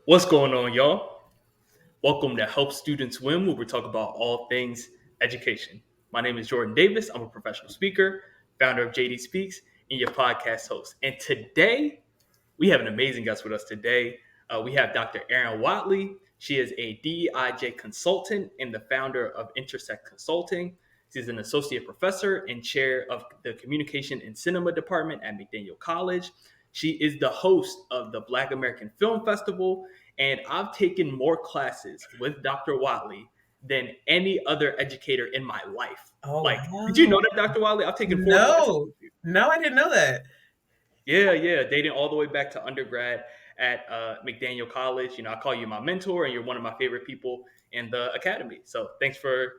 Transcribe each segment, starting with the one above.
What's going on, y'all? Welcome to Help Students Win, where we talk about all things education. My name is Jordan Davis. I'm a professional speaker, founder of JD Speaks, and your podcast host. And today, we have an amazing guest with us today. We have Dr. Erin Watley. She is a DEIJ consultant and the founder of Intersect Consulting. She's an associate professor and chair of the Communication and Cinema Department at McDaniel College. She is the host of the Black American Film Festival, and I've taken more classes with Dr. Watley than any other educator in my life. Oh, Like, did you know wow. that, Dr. Watley? I've taken four classes No. with you. No, I didn't know that. Yeah, dating all the way back to undergrad at McDaniel College. You know, I call you my mentor, and you're one of my favorite people in the academy. So thanks for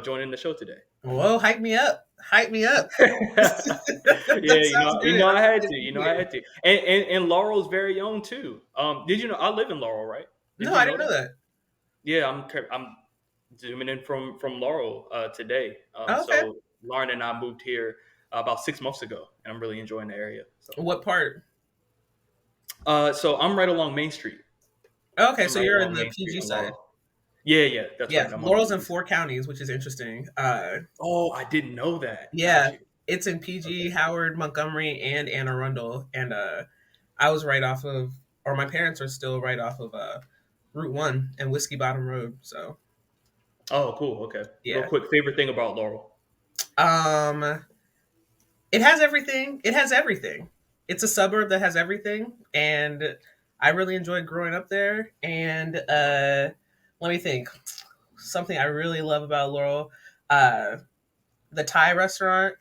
joining the show today. Whoa, hype me up. Hype me up. Yeah, That sounds good. I'm I had excited to. to be I here. had to. And Laurel's very own too. Did you know I live in Laurel, right? Did No, you I know didn't know that? that. Yeah, I'm zooming in from Laurel today. Oh, okay. So Lauren and I moved here about 6 months ago, and I'm really enjoying the area. So. What part? So I'm right along Main Street. Okay, I'm so right you're in along the Main Street PG in side. Laurel. Yeah, that's Yeah, right. I'm on the Laurel's in PG four side. counties, which is interesting. Oh, I didn't know that. Got Yeah, you. it's in Okay. PG, Howard, Montgomery, and Anne Arundel. And I was right off of, or my parents are still right off of Route 1 and Whiskey Bottom Road. So, Oh, cool. Okay. Real yeah. quick, favorite thing about Laurel. Um, It has everything. It has everything. It's a suburb that has everything, and I really enjoyed growing up there. And let me think. Something I really love about Laurel, uh, the Thai restaurant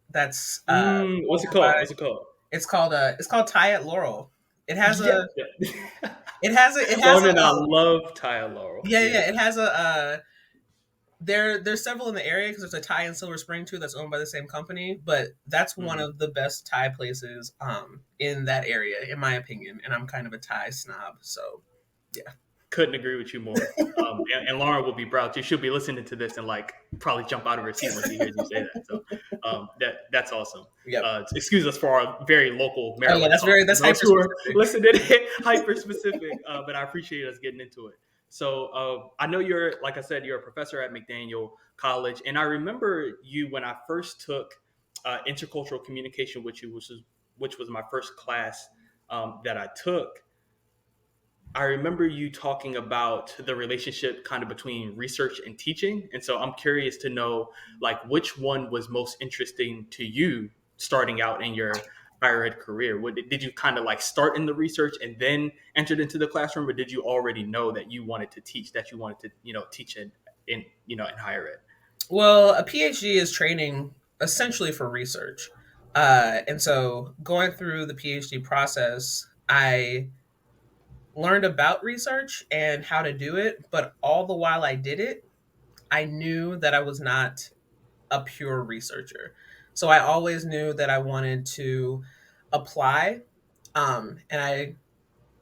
that's What's it over called? by. What's it called? It's called Thai at Laurel. It has Yeah. a. It has a. It has Lauren a. and I love Taya Laurel. Yeah, Yeah. yeah. It has a. There's several in the area because there's a Thai in Silver Spring too that's owned by the same company, but that's one Mhm. of the best Thai places in that area, in my opinion. And I'm kind of a Thai snob, so yeah. Couldn't agree with you more. And Lauren will be proud too. She'll be listening to this and like probably jump out of her seat when she hears you say that. So that's awesome. Yep. Excuse us for our very local Oh yeah, Maryland talk. For that's those hyper who are specific. listening, hyper specific, but I appreciate us getting into it. So I know you're, like I said, you're a professor at McDaniel College, and I remember you when I first took intercultural communication with you, which was my first class that I took. I remember you talking about the relationship kind of between research and teaching. And so I'm curious to know like which one was most interesting to you starting out in your higher ed career. Did you kind of like start in the research and then entered into the classroom, or did you already know that you wanted to teach, that you wanted to, teach in higher ed? Well, a PhD is training essentially for research, and so going through the PhD process, I learned about research and how to do it. But all the while I did it, I knew that I was not a pure researcher. So I always knew that I wanted to apply. And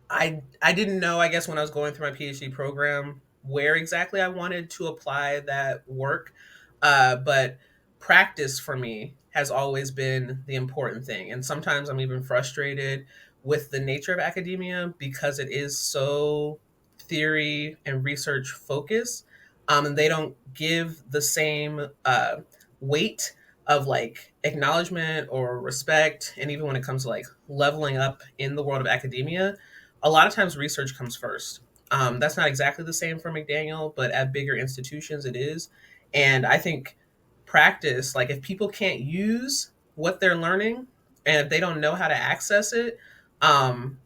I didn't know, I guess, when I was going through my PhD program, where exactly I wanted to apply that work. But practice for me has always been the important thing. And sometimes I'm even frustrated with the nature of academia because it is so theory and research focused. And they don't give the same weight of like acknowledgement or respect. And even when it comes to like leveling up in the world of academia, a lot of times research comes first. That's not exactly the same for McDaniel, but at bigger institutions it is. And I think practice, like if people can't use what they're learning and if they don't know how to access it, um,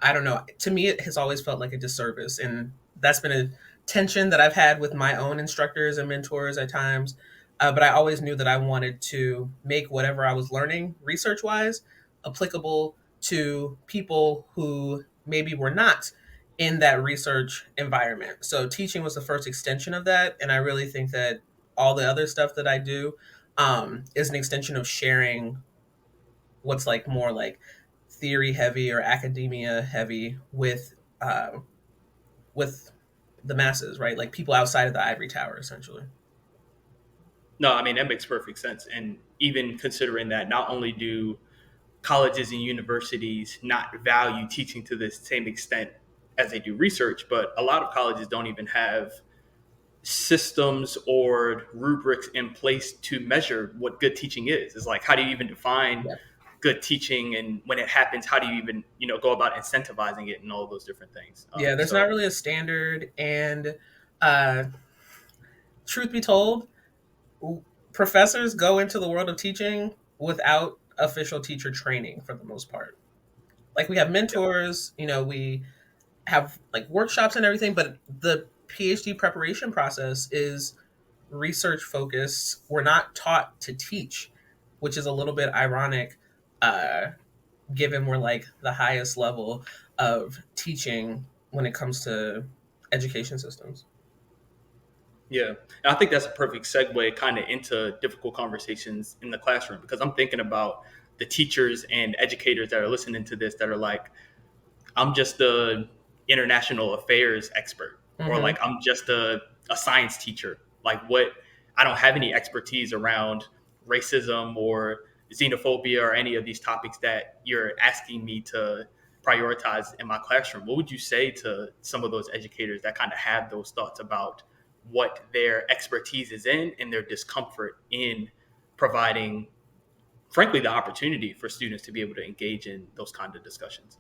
I don't know. To me, it has always felt like a disservice. And that's been a tension that I've had with my own instructors and mentors at times. But I always knew that I wanted to make whatever I was learning research wise applicable to people who maybe were not in that research environment. So teaching was the first extension of that, and I really think that all the other stuff that I do is an extension of sharing what's like more like theory heavy or academia heavy with the masses, right? Like people outside of the ivory tower, essentially. No, I mean, that makes perfect sense. And even considering that not only do colleges and universities not value teaching to the same extent as they do research, but a lot of colleges don't even have systems or rubrics in place to measure what good teaching is. It's like, how do you even define Yeah. good teaching, and when it happens, how do you even go about incentivizing it and all those different things? Yeah, there's not So really a standard, and uh, truth be told, professors go into the world of teaching without official teacher training for the most part. Like we have yeah, mentors, we have like workshops and everything, but the PhD preparation process is research focused. We're not taught to teach, which is a little bit ironic, uh, given we're like the highest level of teaching when it comes to education systems. yeah, and I think that's a perfect segue kind of into difficult conversations in the classroom, because I'm thinking about the teachers and educators that are listening to this that are like, I'm just a international affairs expert, or Mm-hmm. like I'm just a science teacher. Like, what? I don't have any expertise around racism or xenophobia or any of these topics that you're asking me to prioritize in my classroom. What would you say to some of those educators that kind of have those thoughts about what their expertise is in and their discomfort in providing, frankly, the opportunity for students to be able to engage in those kind of discussions?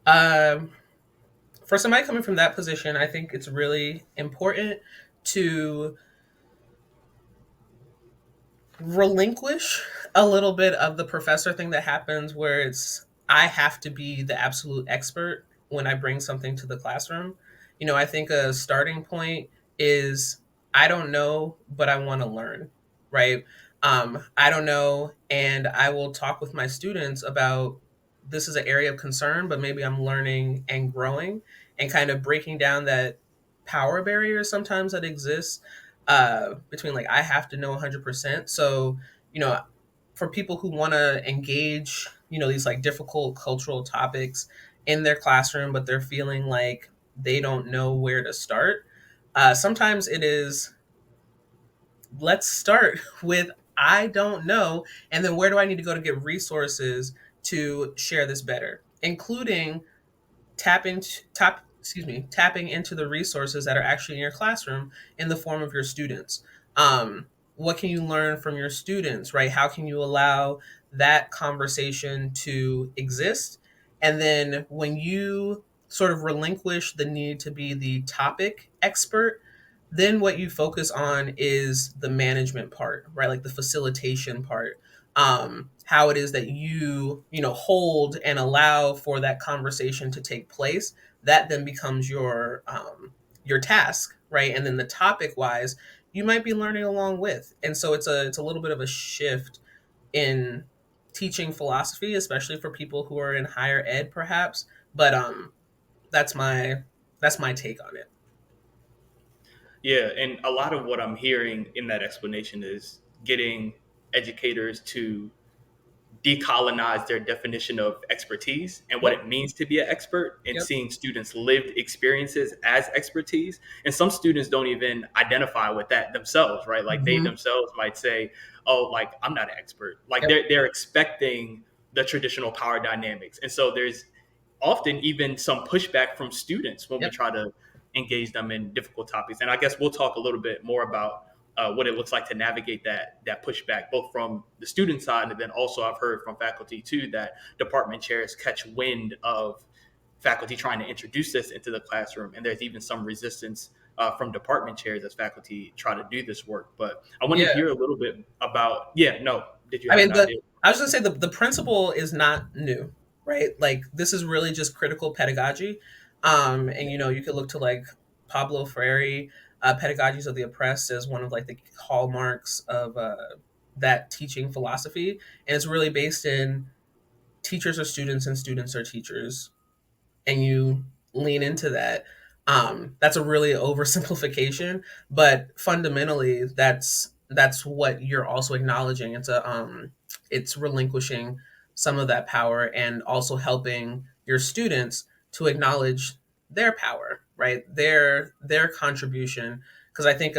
Um, for somebody coming from that position, I think it's really important to relinquish a little bit of the professor thing that happens where it's I have to be the absolute expert when I bring something to the classroom. I think a starting point is I don't know, but I want to learn, right? I don't know, and I will talk with my students about this is an area of concern, but maybe I'm learning and growing and kind of breaking down that power barrier sometimes that exists between like I have to know 100%. So, you know, for people who want to engage, these like difficult cultural topics in their classroom, but they're feeling like they don't know where to start. Sometimes it is let's start with I don't know, and then where do I need to go to get resources to share this better, including tapping into the resources that are actually in your classroom in the form of your students. What can you learn from your students, right? How can you allow that conversation to exist? And then when you sort of relinquish the need to be the topic expert, then what you focus on is the management part, right? Like the facilitation part. How it is that you hold and allow for that conversation to take place. That then becomes your task, right? And then the topic wise, you might be learning along with. And so it's a little bit of a shift in teaching philosophy, especially for people who are in higher ed, perhaps. But that's my that's my take on it. Yeah, and a lot of what I'm hearing in that explanation is getting educators to decolonize their definition of expertise and what Yep. it means to be an expert, and Yep. seeing students' lived experiences as expertise. And some students don't even identify with that themselves, right? Like, they Hmm. themselves might say, "Oh, like, I'm not an expert." Like, Yep. they're expecting the traditional power dynamics, and so there's often even some pushback from students when we Yep. try to engage them in difficult topics. And I guess we'll talk a little bit more about what it looks like to navigate that pushback, both from the student side, and then also I've heard from faculty too that department chairs catch wind of faculty trying to introduce this into the classroom, and there's even some resistance from department chairs as faculty try to do this work. But I want to Yeah. hear a little bit about. Yeah, no, did you I have an mean, idea? I was gonna say the principle is not new, right? Like this is really just critical pedagogy, and you could look to like Pablo Freire, pedagogies of the oppressed as one of like the hallmarks of that teaching philosophy, and it's really based in teachers are students and students are teachers, and you lean into that. That's a really oversimplification, but fundamentally, that's what you're also acknowledging. It's relinquishing some of that power and also helping your students to acknowledge their power, right? Their contribution. Because I think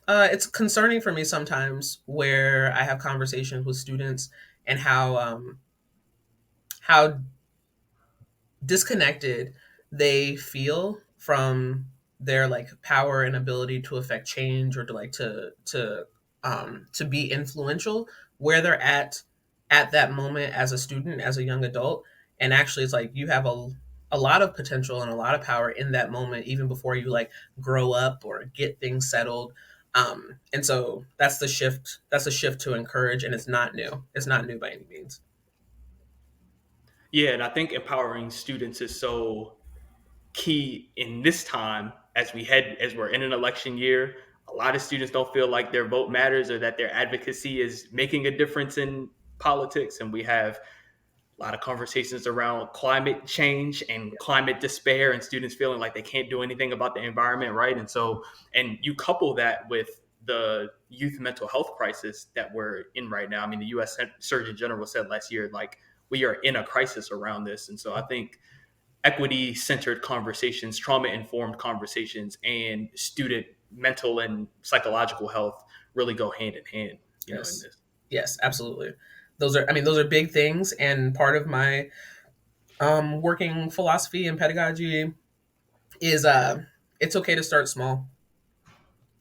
it's concerning for me sometimes where I have conversations with students and how disconnected they feel from their like power and ability to affect change or to like to be influential, where they're at that moment as a student, as a young adult. And actually it's like you have a lot of potential and a lot of power in that moment, even before you like grow up or get things settled. And so that's the shift. That's a shift to encourage, and it's not new. It's not new by any means. Yeah, and I think empowering students is so key in this time as we're in an election year. A lot of students don't feel like their vote matters or that their advocacy is making a difference in politics, and we have a lot of conversations around climate change and climate despair and students feeling like they can't do anything about the environment, right? And so, and you couple that with the youth mental health crisis that we're in right now. I mean, the US Surgeon General said last year, like, we are in a crisis around this. And so I think equity centered conversations, trauma informed conversations, and student mental and psychological health really go hand in hand, in Yes. this. Yes, absolutely. Those are, I mean, those are big things. And part of my working philosophy and pedagogy is it's okay to start small.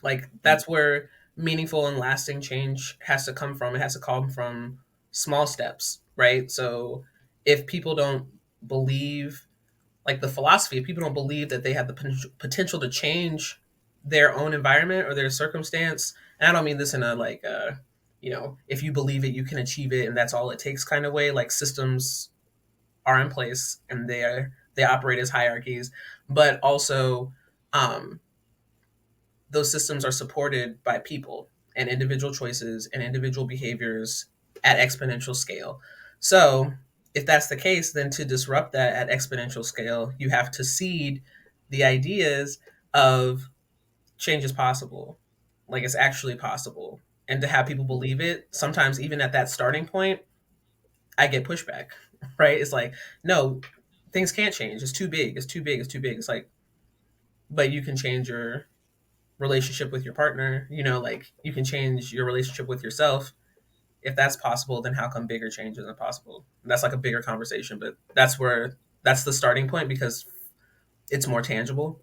Like Mm. that's where meaningful and lasting change has to come from. It has to come from small steps, right? So if people don't believe, like the philosophy, if people don't believe that they have the potential to change their own environment or their circumstance, and I don't mean this in a like if you believe it, you can achieve it, and that's all it takes kind of way. Like systems are in place and they operate as hierarchies, but also um, those systems are supported by people and individual choices and individual behaviors at exponential scale. So, if that's the case, then to disrupt that at exponential scale, you have to seed the ideas of change is possible, like it's actually possible. And to have people believe it, sometimes even at that starting point, I get pushback, right? It's like, no, things can't change. It's too big. It's too big. It's too big. It's like, but you can change your relationship with your partner, like you can change your relationship with yourself. If that's possible, then how come bigger change isn't possible? And that's like a bigger conversation, but that's the starting point because it's more tangible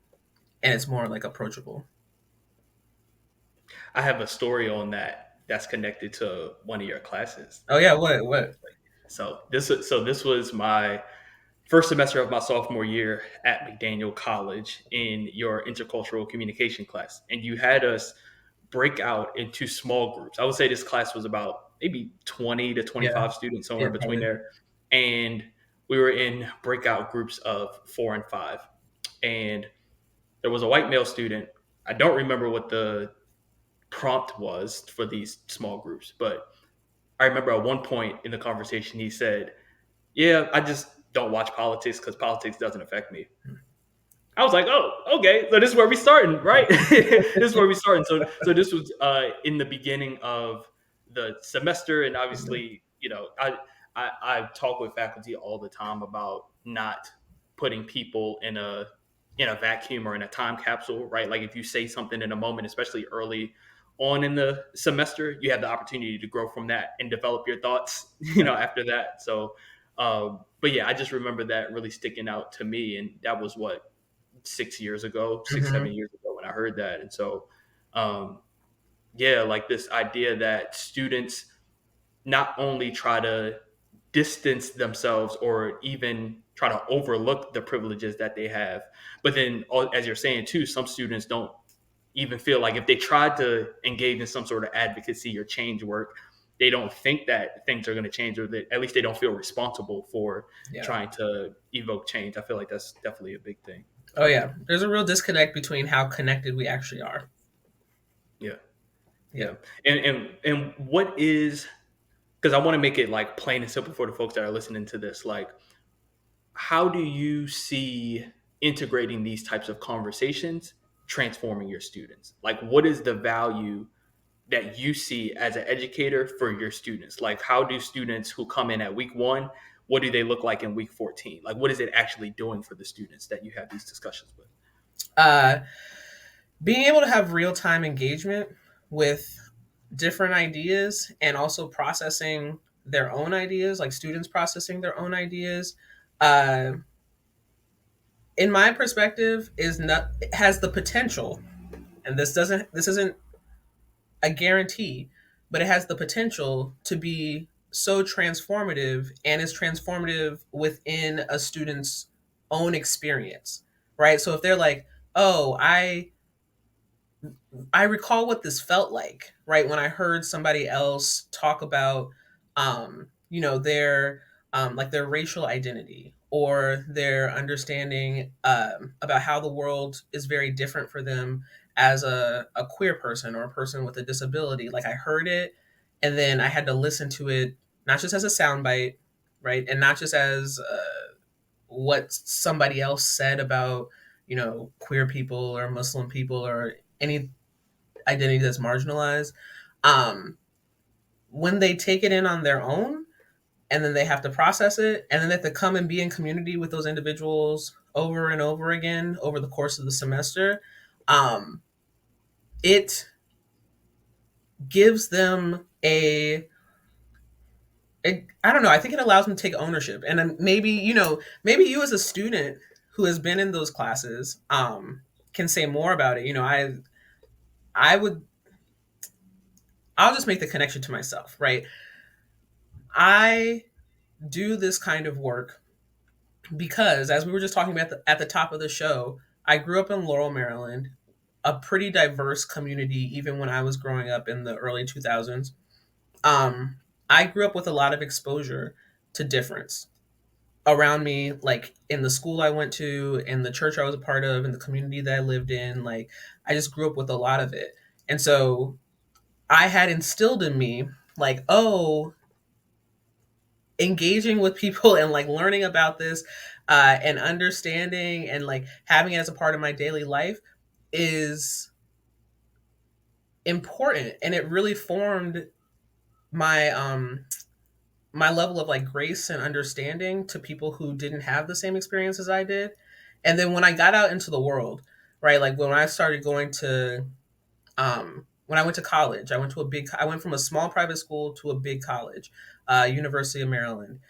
and it's more like approachable. I have a story on that that's connected to one of your classes. Oh yeah, what? So this was my first semester of my sophomore year at McDaniel College in your intercultural communication class, and you had us break out into small groups. I would say this class was about maybe 20 to Yeah, 25 students, somewhere yeah, in between probably. there, and we were in breakout groups of 4 and 5, and there was a white male student. I don't remember what the prompt was for these small groups, but I remember at one point in the conversation he said, "Yeah, I just don't watch politics because politics doesn't affect me." I was like, "Oh, okay. So this is where we starting, right? This is where we starting." So this was in the beginning of the semester, and Mhm. obviously, I talk with faculty all the time about not putting people in a vacuum or in a time capsule, right? Like if you say something in a moment, especially early on in the semester, you have the opportunity to grow from that and develop your thoughts, Yeah. after that. So, but yeah, I just remember that really sticking out to me, and that was what 6 years ago, six, Hmm. 7 years ago when I heard that. And so, um, yeah, like this idea that students not only try to distance themselves or even try to overlook the privileges that they have, but then, as you're saying too, some students don't even feel like if they tried to engage in some sort of advocacy or change work, they don't think that things are going to change, or that at least they don't feel responsible for Yeah. trying to evoke change. I feel like that's definitely a big thing. Oh yeah, there's a real disconnect between how connected we actually are. Yeah. Yeah. Yeah. And what is, because I want to make it like plain and simple for the folks that are listening to this, like how do you see integrating these types of conversations transforming your students? Like what is the value that you see as an educator for your students? Like how do students who come in at week 1, what do they look like in week 14? Like what is it actually doing for the students that you have these discussions with? Uh, Being able to have real time engagement with different ideas and also processing their own ideas, like students processing their own ideas, uh, in my perspective, is not has the potential, and this isn't a guarantee, but it has the potential to be so transformative, and is transformative within a student's own experience, right? So if they're like, oh, I recall what this felt like, right? When I heard somebody else talk about, their, like their racial identity, or their understanding, about how the world is very different for them as a queer person, or a person with a disability. Like I heard it, and then I had to listen to it, not just as a soundbite, right? And not just as, what somebody else said about, queer people or Muslim people or any identity that's marginalized. um when they take it in on their own, and then they have to process it, and then they have to come and be in community with those individuals over and over again over the course of the semester, um it gives them I don't know, I think it allows them to take ownership. And then maybe, maybe you as a student who has been in those classes, can say more about it. I would I'll just make the connection to myself, right? I do this kind of work because, as we were just talking about at the top of the show, I grew up in Laurel, Maryland, a pretty diverse community, even when I was growing up in the early 2000s. Um, I grew up with a lot of exposure to difference around me, like in the school I went to, in the church I was a part of, in the community that I lived in. Like, I just grew up with a lot of it. And so I had instilled in me, like, oh, engaging with people and like learning about this, and understanding and like having it as a part of my daily life is important, and it really formed my my level of like grace and understanding to people who didn't have the same experience as I did. And then when I got out into the world, right, like when I started going to, when I went to college, I went from a small private school to a big college, University of Maryland.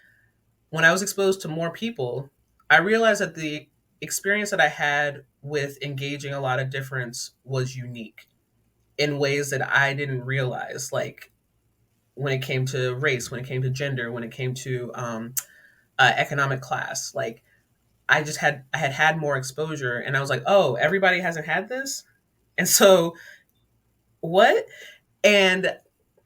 When I was exposed to more people, I realized that the experience that I had with engaging a lot of difference was unique in ways that I didn't realize. Like when it came to race, when it came to gender, when it came to, economic class, like I had more exposure, and I was like, oh, everybody hasn't had this, and so what? And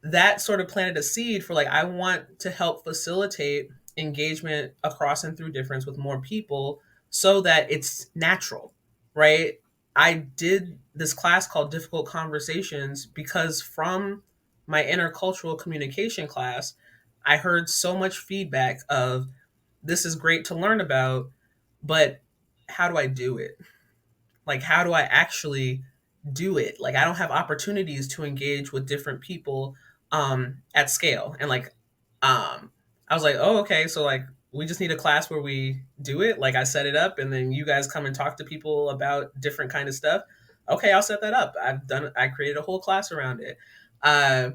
that sort of planted a seed for like, I want to help facilitate engagement across and through difference with more people, so that it's natural, right? I did this class called Difficult Conversations because from my intercultural communication class, I heard so much feedback of, this is great to learn about, but how do I do it? Like, how do I actually do it? Like, I don't have opportunities to engage with different people, at scale. And like, I was like, oh, okay, so like we just need a class where we do it. Like, I set it up, and then you guys come and talk to people about different kind of stuff. Okay, I'll set that up. I created a whole class around it. uh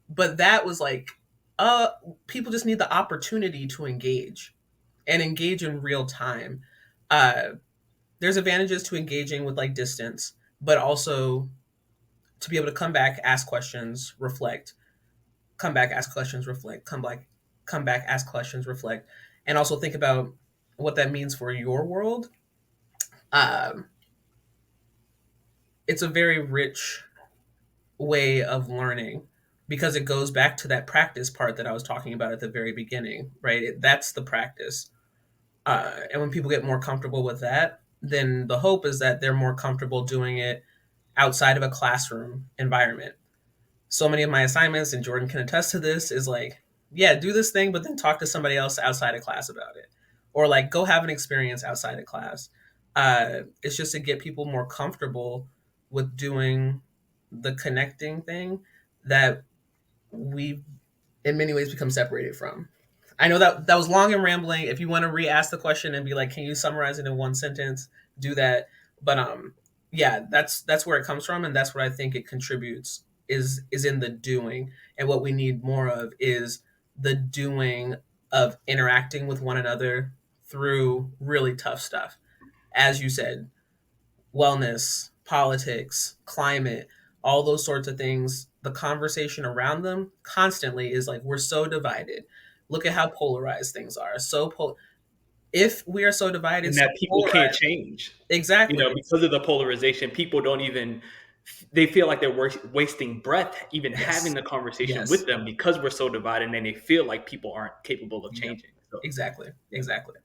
but that was like, uh people just need the opportunity to engage, and engage in real time. uh there's advantages to engaging with like distance, but also to be able to come back, ask questions, reflect, come back, ask questions, reflect, come back, ask questions, reflect, and also think about what that means for your world. Um, it's a very rich way of learning, because it goes back to that practice part that I was talking about at the very beginning, right? That's the practice. And when people get more comfortable with that, then the hope is that they're more comfortable doing it outside of a classroom environment. So many of my assignments, and Jordan can attest to this, is like, yeah, do this thing, but then talk to somebody else outside of class about it, or like go have an experience outside of class. It's just to get people more comfortable with doing the connecting thing that we, in many ways, become separated from. I know that that was long and rambling. If you want to re-ask the question and be like, can you summarize it in one sentence? Do that. But yeah, that's where it comes from, and that's what I think it contributes, is in the doing. And what we need more of is the doing of interacting with one another through really tough stuff. as you said, wellness, politics, climate, all those sorts of things, the conversation around them constantly is like, we're so divided. Look at how polarized things are. If we are so divided, And so that people can't polarized, change. exactly. Because of the polarization, people don't even they feel like they're wasting breath even having Yes. the conversation Yes. with them because we're so divided, and they feel like people aren't capable of Yep. changing. So Exactly. yeah, Exactly.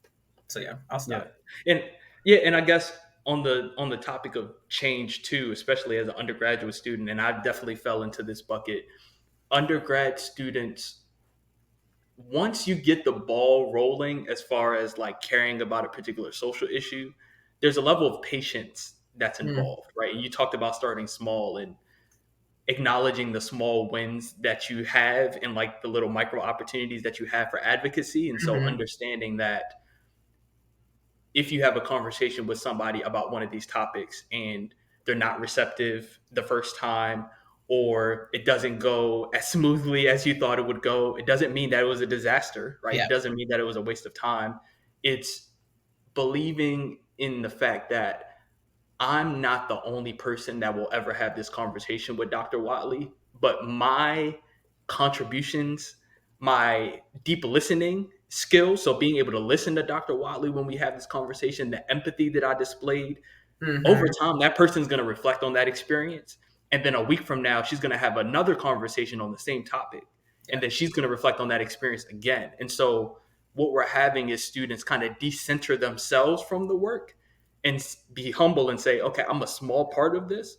So yeah, I'll yeah, stop. and yeah, and I guess on the topic of change too, especially as an undergraduate student, and I definitely fell into this bucket. Undergrad students, once you get the ball rolling as far as like caring about a particular social issue, there's a level of patience that's Mm, involved, right? And you talked about starting small and acknowledging the small wins that you have and like the little micro opportunities that you have for advocacy. And so hmm. understanding that if you have a conversation with somebody about one of these topics and they're not receptive the first time, or it doesn't go as smoothly as you thought it would go, it doesn't mean that it was a disaster, right? Yeah. It doesn't mean that it was a waste of time. It's believing in the fact that I'm not the only person that will ever have this conversation with Dr. Watley, but my contributions, my deep listening skills, so being able to listen to Dr. Watley when we have this conversation, the empathy that I displayed, over Hmm. time, that person's going to reflect on that experience. And then a week from now, she's going to have another conversation on the same topic. Yeah. And then she's going to reflect on that experience again. And so, what we're having is students kind of decenter themselves from the work and be humble and say, okay, I'm a small part of this,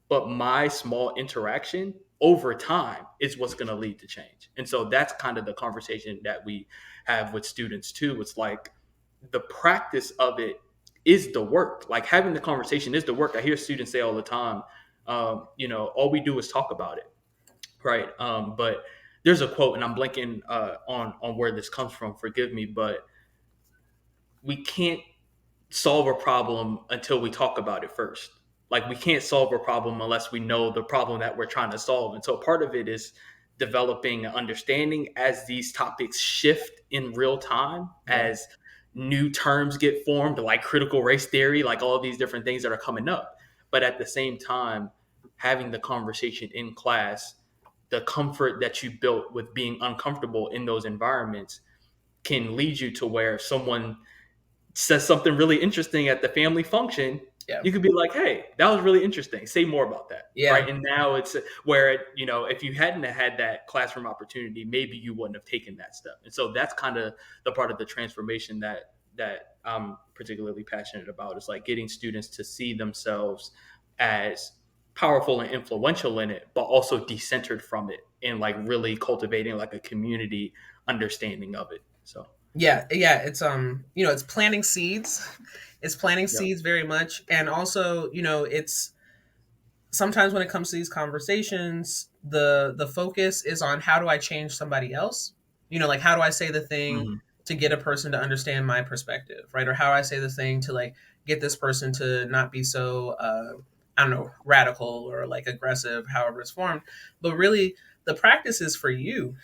but my small interaction over time is what's going to lead to change. And so, that's kind of the conversation that we have with students too. It's like the practice of it is the work. Like having the conversation is the work. I hear students say all the time, all we do is talk about it, right? But there's a quote, and I'm blanking on where this comes from. Forgive me, but we can't solve a problem until we talk about it first. Like we can't solve a problem unless we know the problem that we're trying to solve. And so part of it is developing an understanding as these topics shift in real time, Yeah. as new terms get formed, like critical race theory, like all of these different things that are coming up. But at the same time, having the conversation in class, the comfort that you built with being uncomfortable in those environments can lead you to where someone says something really interesting at the family function, Yeah. you could be like, "Hey, that was really interesting. Say more about that." Yeah. Right? And now it's where if you hadn't have had that classroom opportunity, maybe you wouldn't have taken that step. And so that's kind of the part of the transformation that I'm particularly passionate about. Is like getting students to see themselves as powerful and influential in it, but also decentered from it, and like really cultivating like a community understanding of it. So, Yeah. Yeah. It's planting seeds. It's planting yeah. seeds very much. And also, it's sometimes when it comes to these conversations, the focus is on how do I change somebody else? Like how do I say the thing Mhm. to get a person to understand my perspective, right? Or how do I say the thing to like get this person to not be so I don't know, radical or like aggressive, however it's formed. But really the practice is for you,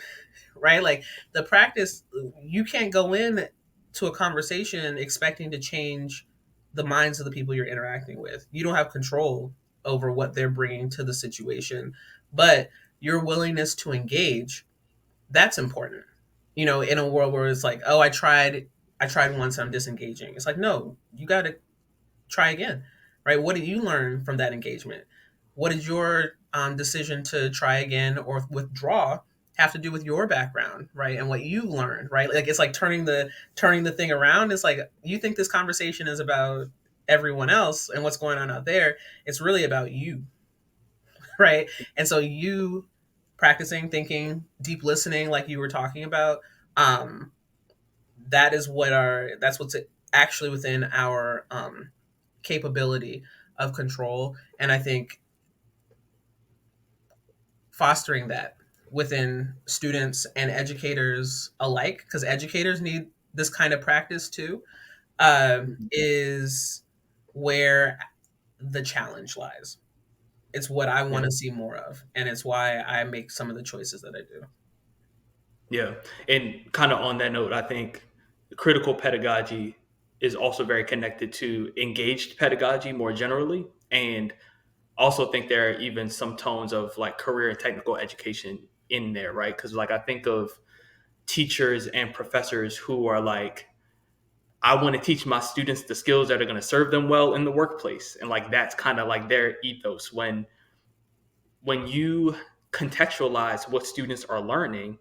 right? Like the practice, you can't go in to a conversation expecting to change the minds of the people you're interacting with. You don't have control over what they're bringing to the situation, but your willingness to engage, that's important. In a world where it's like, oh, I tried once, I'm disengaging. It's like, no, you got to try again, right? What did you learn from that engagement? What did your decision to try again or withdraw have to do with your background, right? And what you learned, right? Like it's like turning the thing around. It's like you think this conversation is about everyone else and what's going on out there. It's really about you, right? And so you practicing thinking, deep listening, like you were talking about, um, that's what's actually within our capability of control. And I think fostering that within students and educators alike, because educators need this kind of practice too, is where the challenge lies. It's what I want Yeah. to see more of, and it's why I make some of the choices that I do. Yeah. And kind of on that note, I think critical pedagogy is also very connected to engaged pedagogy more generally, and also think there are even some tones of like career and technical education in there, right? Because like I think of teachers and professors who are like, I want to teach my students the skills that are going to serve them well in the workplace, and like that's kind of like their ethos. When you contextualize what students are learning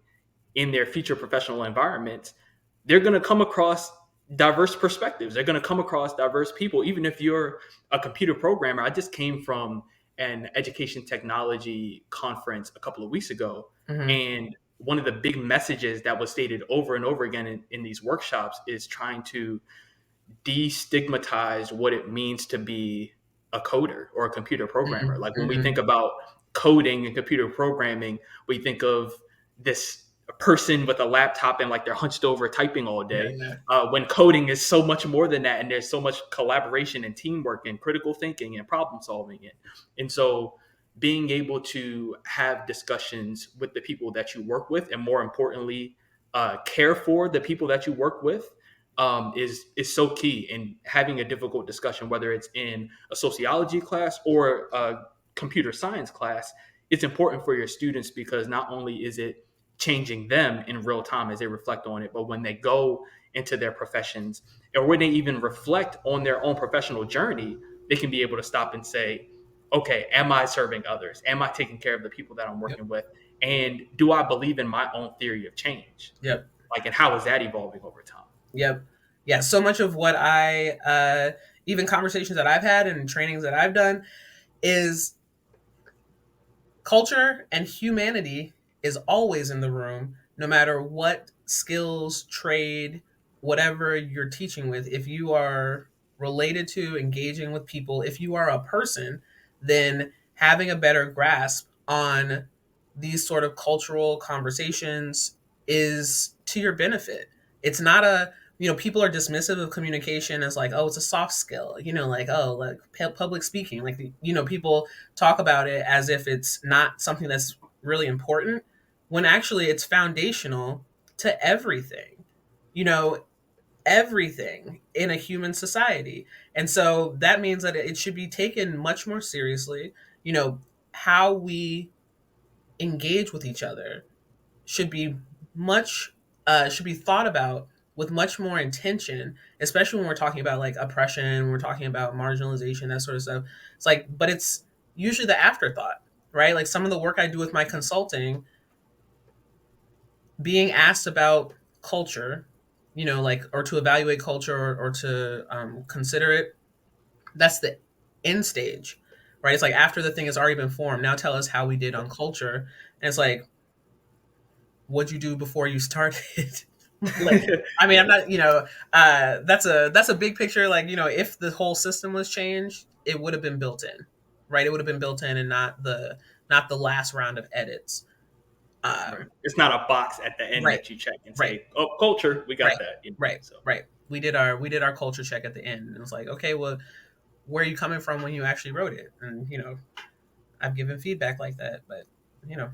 in their future professional environments, they're going to come across diverse perspectives. They're going to come across diverse people. Even if you're a computer programmer, I just came from an education technology conference a couple of weeks ago. Mm-hmm. And one of the big messages that was stated over and over again in these workshops is trying to destigmatize what it means to be a coder or a computer programmer. Like when we Mm-hmm. think about coding and computer programming, we think of this person with a laptop and like they're hunched over typing all Yeah, day. yeah. When coding is so much more than that, and there's so much collaboration and teamwork and critical thinking and problem solving. And so being able to have discussions with the people that you work with, and more importantly, care for the people that you work with, is so key in having a difficult discussion, whether it's in a sociology class or a computer science class. It's important for your students because not only is it changing them in real time as they reflect on it, but when they go into their professions or when they even reflect on their own professional journey, they can be able to stop and say, okay, am I serving others? Am I taking care of the people that I'm Yep. working with? And do I believe in my own theory of change? Yep. Like, and how is that evolving over time? Yep. Yeah. So much of what even conversations that I've had and trainings that I've done is culture and humanity is always in the room, no matter what skills, trade, whatever you're teaching with. If you are related to engaging with people, if you are a person, then having a better grasp on these sort of cultural conversations is to your benefit. It's not a, people are dismissive of communication as like, oh, it's a soft skill, like, oh, like public speaking, like, people talk about it as if it's not something that's really important, when actually it's foundational to everything, you know, everything in a human society. And so that means that it should be taken much more seriously. How we engage with each other should be much should be thought about with much more intention, especially when we're talking about like oppression, when we're talking about marginalization, that sort of stuff. It's like, but it's usually the afterthought, right? Like some of the work I do with my consulting, being asked about culture, like, or to evaluate culture, or to consider it, that's the end stage, right? It's like after the thing has already been formed, now tell us how we did on culture. And it's like, what'd you do before you started? Like, I mean, I'm not, that's a big picture. Like, if the whole system was changed, it would have been built in, right? It would have been built in, and not the last round of edits. Right. Um, It's not a box at the end right, that you check and right, say, "Oh, culture, we got right, that." right, So right. We did our culture check at the end, and it was like, okay, well, where are you coming from when you actually wrote it? And I've given feedback like that, but you know,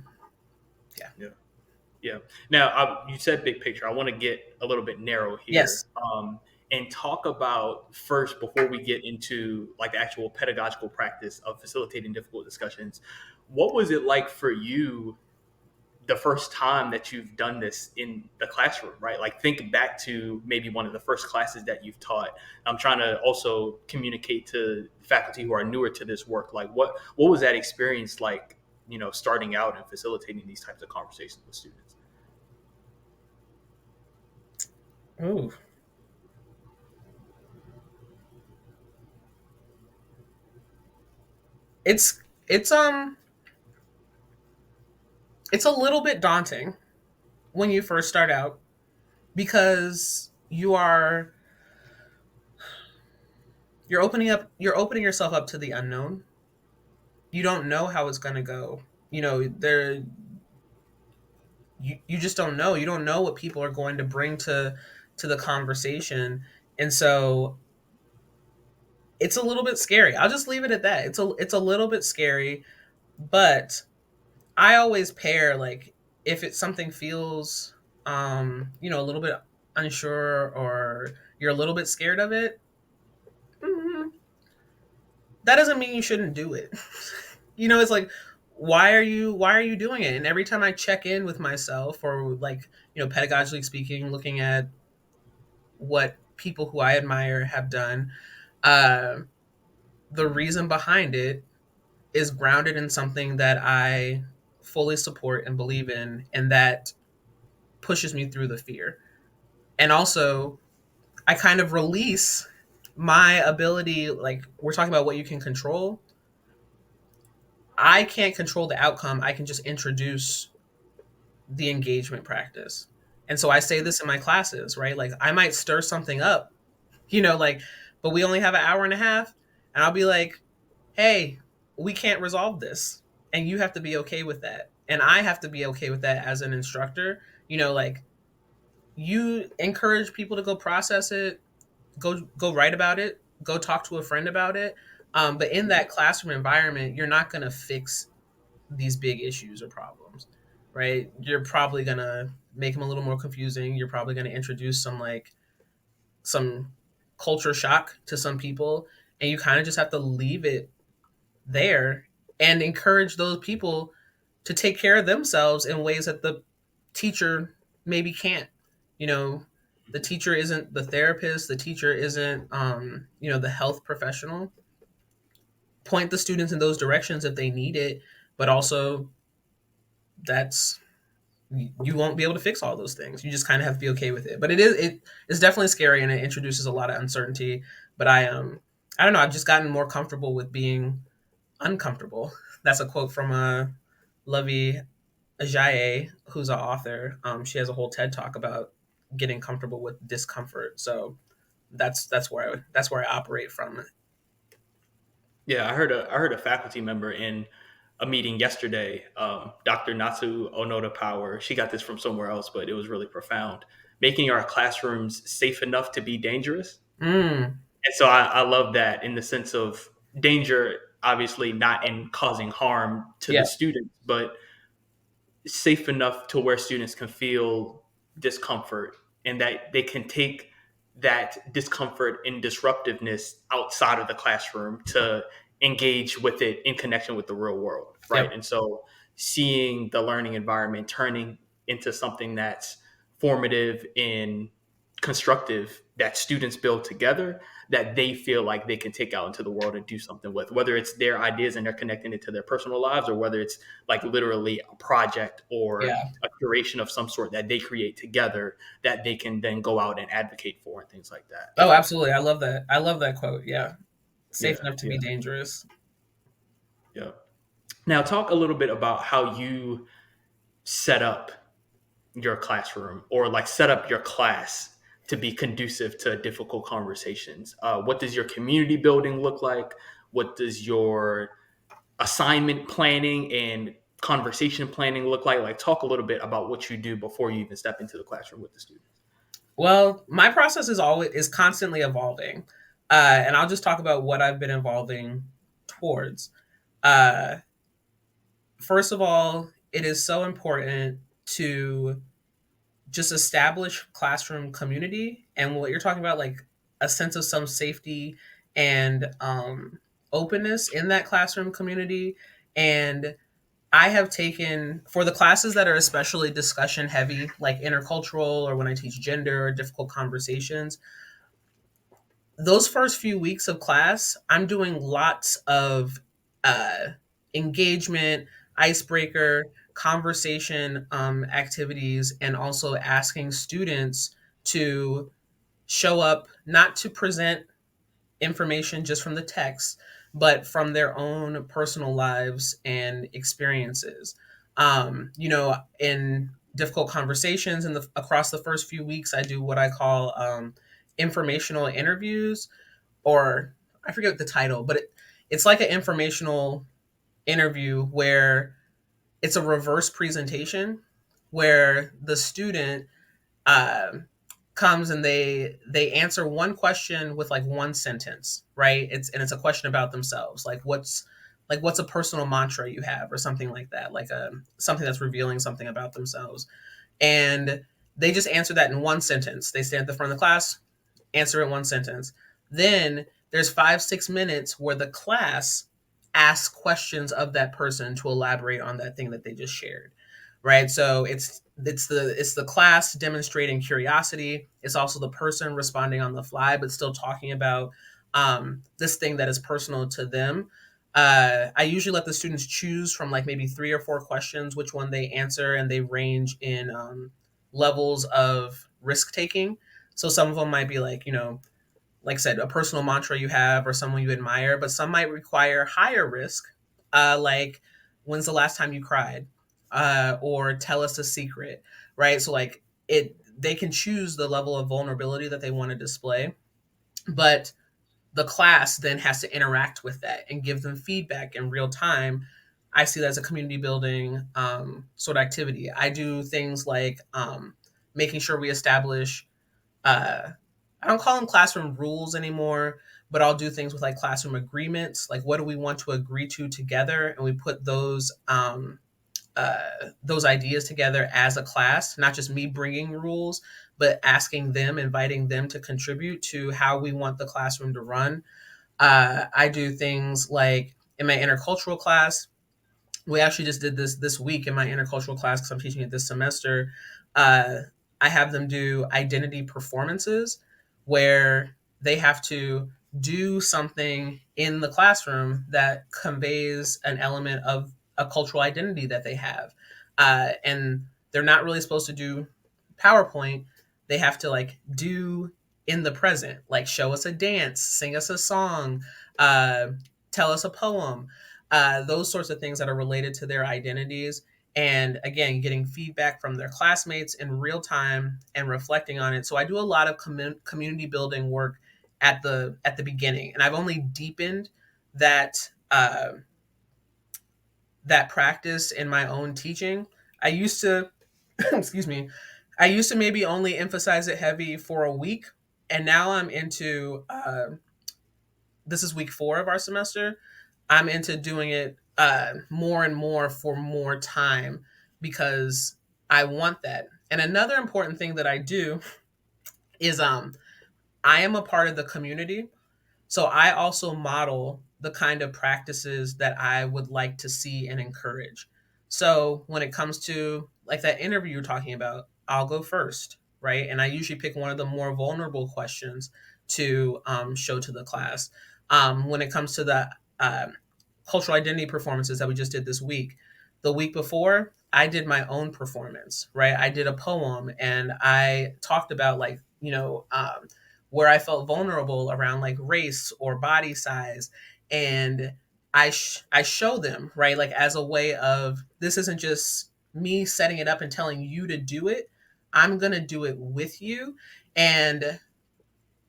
yeah, yeah, yeah. Now you said big picture. I want to get a little bit narrow yes. here, and talk about first before we get into like the actual pedagogical practice of facilitating difficult discussions. What was it like for you the first time that you've done this in the classroom, right? Like think back to maybe one of the first classes that you've taught. I'm trying to also communicate to faculty who are newer to this work. Like what was that experience like, starting out and facilitating these types of conversations with students? Ooh, it's it's a little bit daunting when you first start out, because you're opening yourself up to the unknown. You don't know how it's going to go. There, you just don't know. You don't know what people are going to bring to the conversation. And so it's a little bit scary. I'll just leave it at that. It's a little bit scary, but I always pair, like, if it's something feels a little bit unsure or you're a little bit scared of it, mm, that doesn't mean you shouldn't do it. It's like, why are you doing it? And every time I check in with myself, or like, pedagogically speaking, looking at what people who I admire have done, uh, the reason behind it is grounded in something that I fully support and believe in, and that pushes me through the fear. And also, I kind of release my ability, like we're talking about what you can control. I can't control the outcome. I can just introduce the engagement practice. And so I say this in my classes, right? Like I might stir something up, like, but we only have an hour and a half. And I'll be like, hey, we can't resolve this. And you have to be okay with that. And I have to be okay with that as an instructor. Like you encourage people to go process it, go write about it, go talk to a friend about it. But in that classroom environment, you're not going to fix these big issues or problems, right? You're probably going to make them a little more confusing. You're probably going to introduce some culture shock to some people, and you kind of just have to leave it there and encourage those people to take care of themselves in ways that the teacher maybe can't. You know, the teacher isn't the therapist, the teacher isn't the health professional. Point the students in those directions if they need it, but also that's you won't be able to fix all those things. You just kind of have to be okay with it. But it's definitely scary, and it introduces a lot of uncertainty. But I don't know, I've just gotten more comfortable with being uncomfortable. That's a quote from Lovey Ajayi, who's an author. She has a whole TED talk about getting comfortable with discomfort. So that's where I operate from. Yeah, I heard a faculty member in a meeting yesterday, Dr. Natsu Onoda Power. She got this from somewhere else, but it was really profound. Making our classrooms safe enough to be dangerous. Mm, And so I love that in the sense of danger, obviously not in causing harm to yeah. the students, but safe enough to where students can feel discomfort and that they can take that discomfort and disruptiveness outside of the classroom to engage with it in connection with the real world, right? Yep. And so seeing the learning environment turning into something that's formative and constructive that students build together, that they feel like they can take out into the world and do something with, whether it's their ideas and they're connecting it to their personal lives, or whether it's like literally a project or Yeah. a curation of some sort that they create together that they can then go out and advocate for and things like that. Oh, absolutely. I love that. I love that quote. Yeah. Safe Yeah, enough to yeah, be dangerous. yeah. Now, talk a little bit about how you set up your classroom or like set up your class to be conducive to difficult conversations. What does your community building look like? What does your assignment planning and conversation planning look like? Like, talk a little bit about what you do before you even step into the classroom with the students. Well, my process is constantly evolving, and I'll just talk about what I've been evolving towards. Uh, First of all, it is so important to just establish classroom community, and what you're talking about, like a sense of some safety and openness in that classroom community. And I have taken, for the classes that are especially discussion heavy, like intercultural, or when I teach gender or difficult conversations, those first few weeks of class, I'm doing lots of uh, engagement, icebreaker, conversation activities, and also asking students to show up, not to present information just from the text, but from their own personal lives and experiences. In difficult conversations and across the first few weeks, I do what I call informational interviews, or I forget the title, but it's like an informational interview where it's a reverse presentation where the student um, comes and they answer one question with like one sentence, right? It's a question about themselves, like what's a personal mantra you have, or something like that, like something that's revealing something about themselves. And They just answer that in one sentence. They stand at the front of the class, answer in one sentence. Then there's 5, 6 minutes where the class asks questions of that person to elaborate on that thing that they just shared. Right. So it's the class demonstrating curiosity. It's also the person responding on the fly, but still talking about this thing that is personal to them. I usually let the students choose from like maybe 3 or 4 questions, which one they answer, and they range in levels of risk taking. So some of them might be like, like I said, a personal mantra you have or someone you admire, but some might require higher risk, like when's the last time you cried, or tell us a secret, right? So like they can choose the level of vulnerability that they want to display, but the class then has to interact with that and give them feedback in real time. I see that as a community building sort of activity. I do things like making sure we establish uh, I don't call them classroom rules anymore, but I'll do things with like classroom agreements. Like, what do we want to agree to together? And we put those ideas together as a class, not just me bringing rules, but asking them, inviting them to contribute to how we want the classroom to run. I do things like in my intercultural class, we actually just did this week in my intercultural class because I'm teaching it this semester. Uh, I have them do identity performances where they have to do something in the classroom that conveys an element of a cultural identity that they have. And they're not really supposed to do PowerPoint. They have to like do in the present, like show us a dance, sing us a song, uh, tell us a poem, those sorts of things that are related to their identities. And again, getting feedback from their classmates in real time and reflecting on it. So I do a lot of community building work at the beginning, and I've only deepened that practice in my own teaching. I used to, excuse me, I used to maybe only emphasize it heavy for a week, and now I'm into. This is week 4 of our semester. I'm into doing it more and more for more time because I want that. And another important thing that I do is I am a part of the community, so I also model the kind of practices that I would like to see and encourage. So when it comes to like that interview you're talking about, I'll go first, right? And I usually pick one of the more vulnerable questions to show to the class. When it comes to the cultural identity performances that we just did this week, the week before, I did my own performance, right? I did a poem and I talked about like, where I felt vulnerable around like race or body size. And I show them, right? Like as a way of this isn't just me setting it up and telling you to do it. I'm going to do it with you. And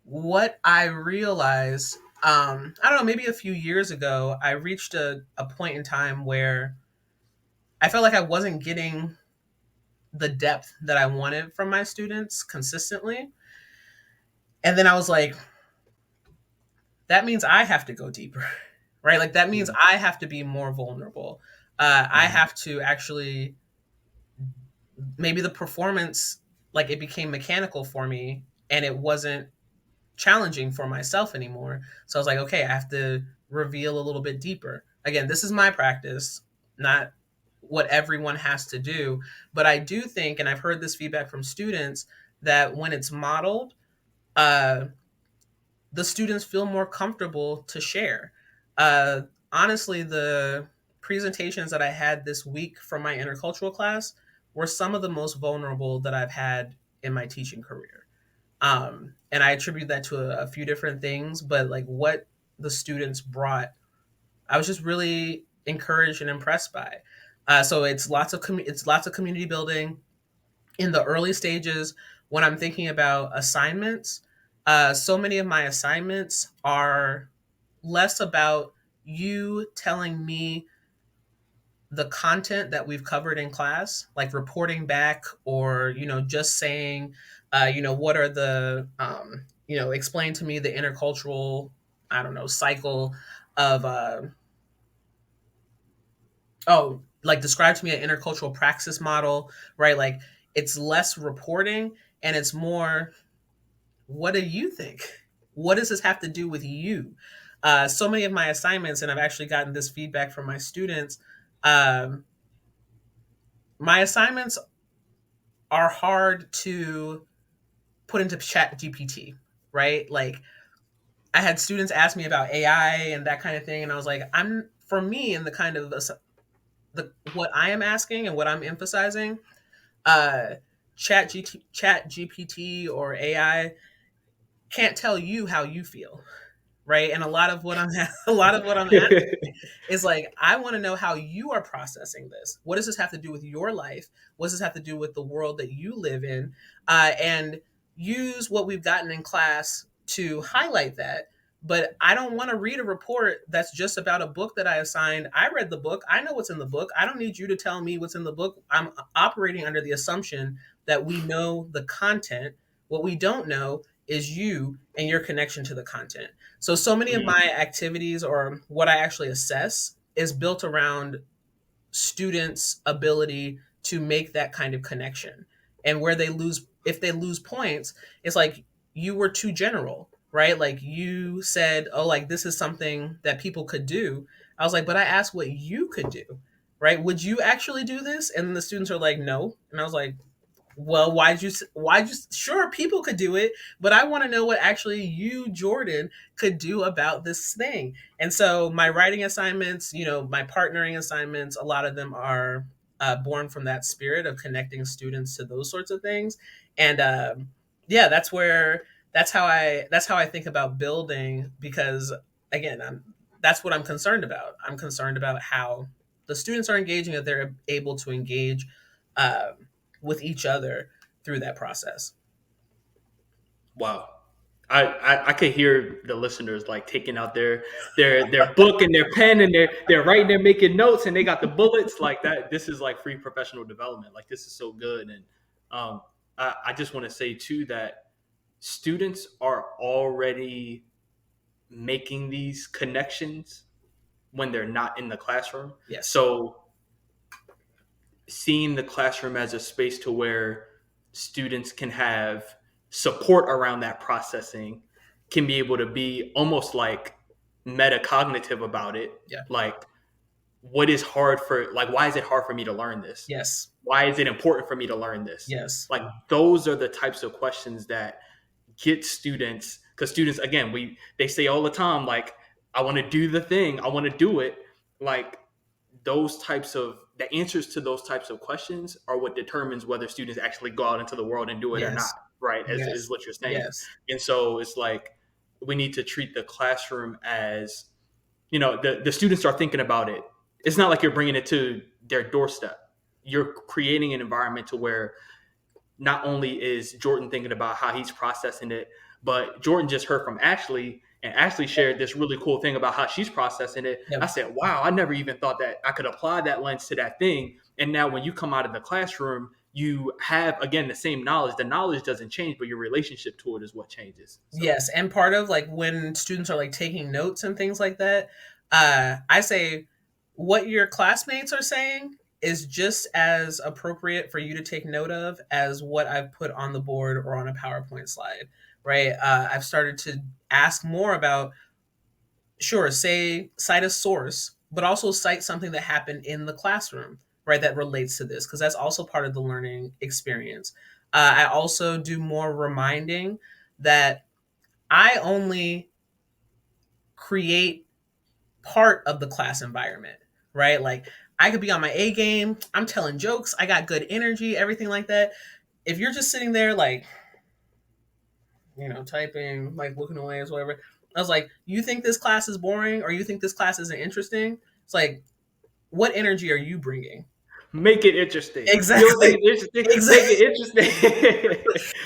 what I realized, I don't know, maybe a few years ago, I reached a point in time where I felt like I wasn't getting the depth that I wanted from my students consistently. And then I was like, that means I have to go deeper, right? Like that means Mm-hmm. I have to be more vulnerable. I have to actually, maybe the performance, like it became mechanical for me and it wasn't challenging for myself anymore. So I was like, okay, I have to reveal a little bit deeper. Again, this is my practice, not what everyone has to do. But I do think, and I've heard this feedback from students, that when it's modeled, uh, the students feel more comfortable to share. Uh, Honestly, the presentations that I had this week from my intercultural class were some of the most vulnerable that I've had in my teaching career. And I attribute that to a few different things, but like what the students brought, I was just really encouraged and impressed by. So it's lots of community building in the early stages. When I'm thinking about assignments, so many of my assignments are less about you telling me the content that we've covered in class, like reporting back or, just saying, what are explain to me the intercultural, I don't know, cycle of, like describe to me an intercultural praxis model, right? Like It's less reporting and it's more, what do you think? What does this have to do with you? So many of my assignments, and I've actually gotten this feedback from my students. Um, my assignments are hard to put into chat GPT, right? Like, I had students ask me about AI and that kind of thing, and I was like, I'm for me and the kind of the what I am asking and what I'm emphasizing, uh, chat GPT or AI can't tell you how you feel, right? And a lot of what I'm a lot of what I'm asking is like, I want to know how you are processing this. What does this have to do with your life? What does this have to do with the world that you live in? And use what we've gotten in class to highlight that. But I don't want to read a report that's just about a book that I assigned. I read the book. I know what's in the book. I don't need you to tell me what's in the book. I'm operating under the assumption that we know the content. What we don't know is you and your connection to the content. So many of Mm. my activities or what I actually assess is built around students' ability to make that kind of connection. And where they lose, if they lose points, it's like, you were too general, right? Like, you said, oh, like, this is something that people could do. I was like, but I asked what you could do, right? Would you actually do this? And the students are like, no. And I was like, well, why'd you sure, people could do it, but I want to know what actually you, Jordan, could do about this thing. And so my writing assignments, my partnering assignments, a lot of them are born from that spirit of connecting students to those sorts of things. And yeah, that's how I think about building, because again, that's what I'm concerned about. I'm concerned about how the students are engaging, that they're able to engage um, with each other through that process. Wow. I could hear the listeners like taking out their book and their pen, and they're writing, they're making notes, and they got the bullets like that. This is like free professional development. Like, this is so good. And um, I just want to say too that students are already making these connections when they're not in the classroom. Yes. So seeing the classroom as a space to where students can have support around that processing, can be able to be almost like metacognitive about it. Yeah. Like, what is hard for, like, why is it hard for me to learn this? Yes. Why is it important for me to learn this? Yes. Like, those are the types of questions that get students, because students, again, they say all the time, like, I want to do the thing, I want to do it. Like, those types of the answers to those types of questions are what determines whether students actually go out into the world and do it or not, Yes. right? Is Yes. what you're saying. Yes. And so it's like, we need to treat the classroom as, the students are thinking about it. It's not like you're bringing it to their doorstep. You're creating an environment to where not only is Jordan thinking about how he's processing it, but Jordan just heard from Ashley, and Ashley shared this really cool thing about how she's processing it. I Yep. said, wow, I never even thought that I could apply that lens to that thing. And now when you come out of the classroom, you have, again, the same knowledge. The knowledge doesn't change, but your relationship to it is what changes. So, Yes. And part of like when students are like taking notes and things like that, I say what your classmates are saying is just as appropriate for you to take note of as what I've put on the board or on a PowerPoint slide, right? I've started to ask more about, sure, say cite a source, but also cite something that happened in the classroom, right, that relates to this, because that's also part of the learning experience. I also do more reminding that I only create part of the class environment, right? Like, I could be on my A game, I'm telling jokes, I got good energy, everything like that. If you're just sitting there, like, typing, like looking away or whatever. I was like, you think this class is boring or you think this class isn't interesting? It's like, what energy are you bringing? make it interesting. You don't think Exactly. it's interesting? Make Exactly. it interesting.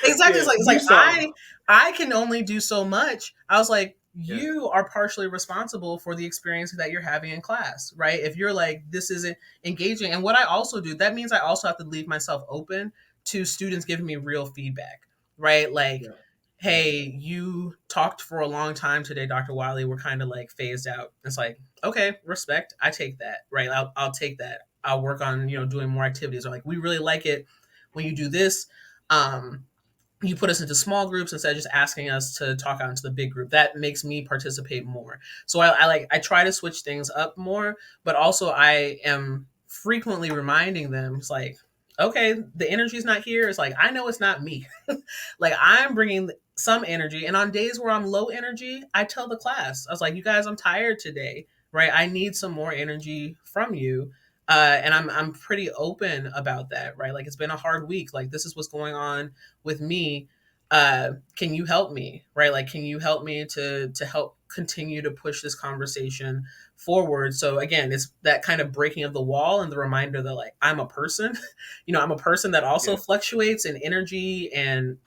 Exactly. Yeah, It's do like something. I can only do so much. I was like, Yeah. you are partially responsible for the experience that you're having in class, right? If you're like, this isn't engaging. And what I also do, that means I also have to leave myself open to students giving me real feedback, right? Like, Yeah. hey, you talked for a long time today, Dr. Watley. We're kind of like phased out. It's like, okay, respect. I take that, right? I'll take that. I'll work on, doing more activities. Or like, we really like it when you do this, um, you put us into small groups instead of just asking us to talk out into the big group. That makes me participate more. So I try to switch things up more, but also I am frequently reminding them, it's like, okay, the energy's not here. It's like, I know it's not me. Like, I'm bringing some energy, and on days where I'm low energy, I tell the class, I was like, you guys, I'm tired today, right? I need some more energy from you. And I'm pretty open about that, right? Like, it's been a hard week. Like, this is what's going on with me. Can you help me, right? Like, can you help me to help continue to push this conversation forward? So again, it's that kind of breaking of the wall and the reminder that, like, I'm a person. I'm a person that also Yeah. fluctuates in energy and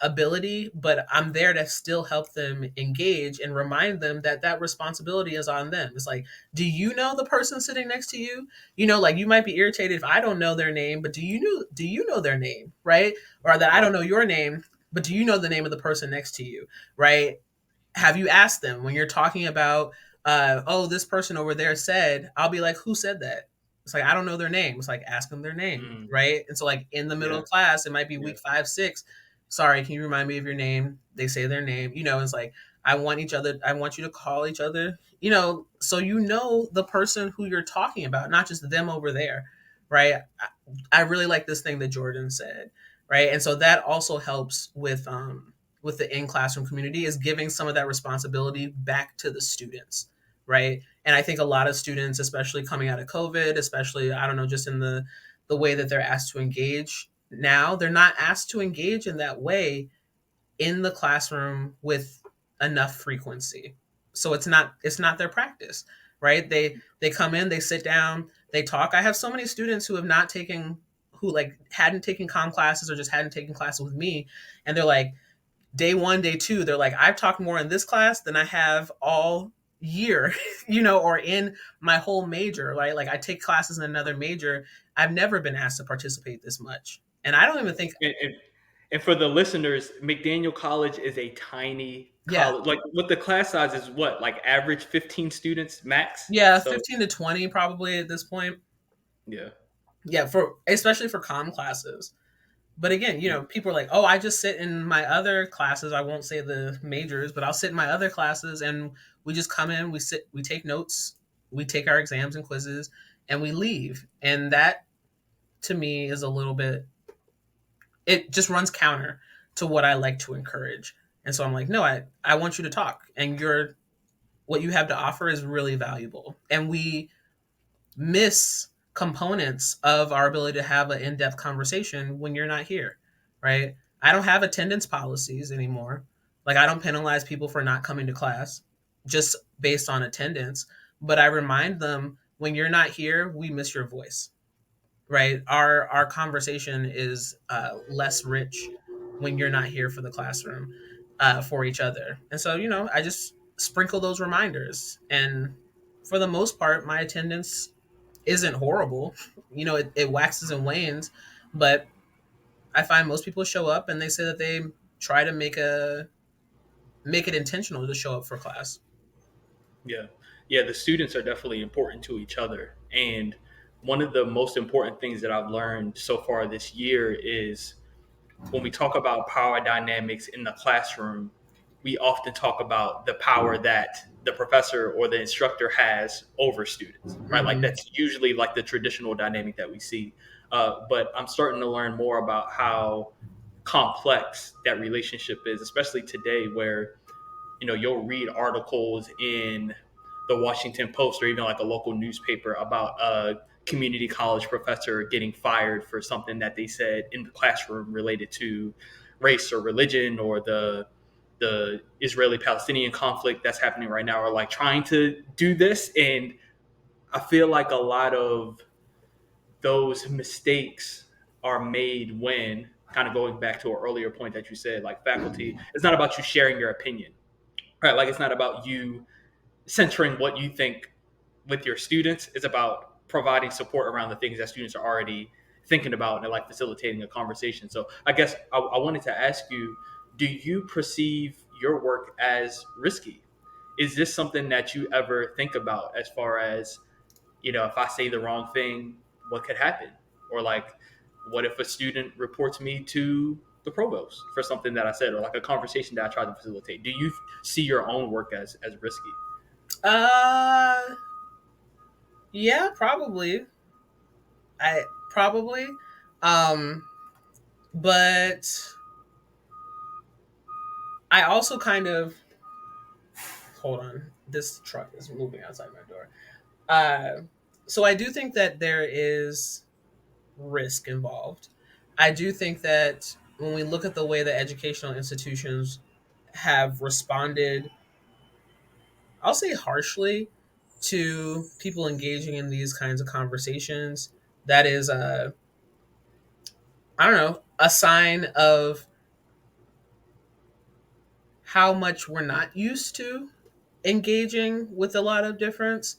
ability, but I'm there to still help them engage and remind them that that responsibility is on them. It's like, do you know the person sitting next to you? Like, you might be irritated if I don't know their name, but do you know their name, right? Or that I don't Right. know your name, but do you know the name of the person next to you, right? Have you asked them when you're talking about, oh, this person over there said, I'll be like, who said that? It's like, I don't know their name. It's like, ask them their name, Mm, right? And so, like, in the middle yeah. of class, it might be Yeah. week 5, 6. Sorry, can you remind me of your name? They say their name. It's like, I want you to call each other, so the person who you're talking about, not just them over there, right? I really like this thing that Jordan said, right? And so that also helps with the in classroom community, is giving some of that responsibility back to the students, right? And I think a lot of students, especially coming out of COVID, especially, I don't know, just in the way that they're asked to engage now, they're not asked to engage in that way in the classroom with enough frequency. So it's not their practice, right? They come in, they sit down, they talk. I have so many students who have not taken who like hadn't taken classes, or just hadn't taken classes with me, and they're like, day one, day two, they're like, I've talked more in this class than I have all year, or in my whole major, right? Like, I take classes in another major. I've never been asked to participate this much. And I don't even think, And for the listeners, McDaniel College is a tiny yeah, college. Like, what the class size is, what, like average 15 students max? yeah, So 15 to 20 probably at this point. yeah. Yeah, for especially for classes. But again, Yeah. people are like, oh, I just sit in my other classes. I won't say the majors, but I'll sit in my other classes, and we just come in, we sit, we take notes, we take our exams and quizzes, and we leave. And that, to me, is a little bit, it just runs counter to what I like to encourage. And so I'm like, no, I want you to talk, and what you have to offer is really valuable. And we miss components of our ability to have an in-depth conversation when you're not here, right? I don't have attendance policies anymore. Like, I don't penalize people for not coming to class just based on attendance, but I remind them, when you're not here, we miss your voice, right? Our conversation is less rich when you're not here for the classroom, for each other. And so, I just sprinkle those reminders, and for the most part, my attendance isn't horrible. It waxes and wanes, but I find most people show up, and they say that they try to make it intentional to show up for class. Yeah. Yeah. The students are definitely important to each other. And one of the most important things that I've learned so far this year is, when we talk about power dynamics in the classroom, we often talk about the power that the professor or the instructor has over students, right? Like, Hmm. that's usually like the traditional dynamic that we see. But I'm starting to learn more about how complex that relationship is, especially today, where you'll read articles in the Washington Post or even like a local newspaper about a community college professor getting fired for something that they said in the classroom related to race or religion, or the Israeli Palestinian conflict that's happening right now, or like trying to do this. And I feel like a lot of those mistakes are made when, kind of going back to an earlier point that you said, like, faculty, it's not about you sharing your opinion, right? Like, it's not about you centering what you think with your students. It's about providing support around the things that students are already thinking about, and like facilitating a conversation. So I guess I wanted to ask you, do you perceive your work as risky? Is this something that you ever think about, as far as, if I say the wrong thing, what could happen? Or like, what if a student reports me to the provost for something that I said, or like a conversation that I tried to facilitate? Do you see your own work as risky? Uh, yeah, probably. I probably. Um, but I also kind of hold on. This truck is moving outside my door. Uh, so I do think that there is risk involved. I do think that when we look at the way that educational institutions have responded, I'll say harshly, to people engaging in these kinds of conversations, that is a, I don't know, a sign of how much we're not used to engaging with a lot of difference.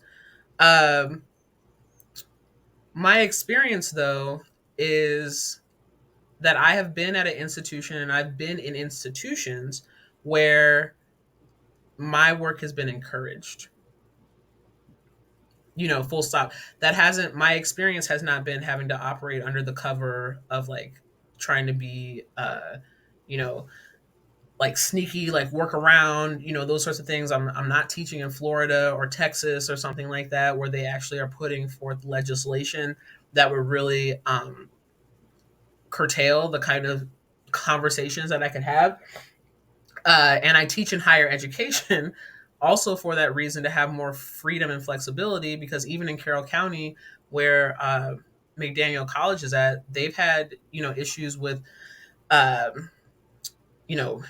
Um, my experience, though, is that I have been at an institution and I've been in institutions where my work has been encouraged. Full stop. That hasn't, my experience has not been having to operate under the cover of like trying to be, you know, like sneaky, like work around, those sorts of things. I'm not teaching in Florida or Texas or something like that, where they actually are putting forth legislation that would really curtail the kind of conversations that I could have. And I teach in higher education also for that reason, to have more freedom and flexibility, because even in Carroll County, where McDaniel College is at, they've had issues with um, you know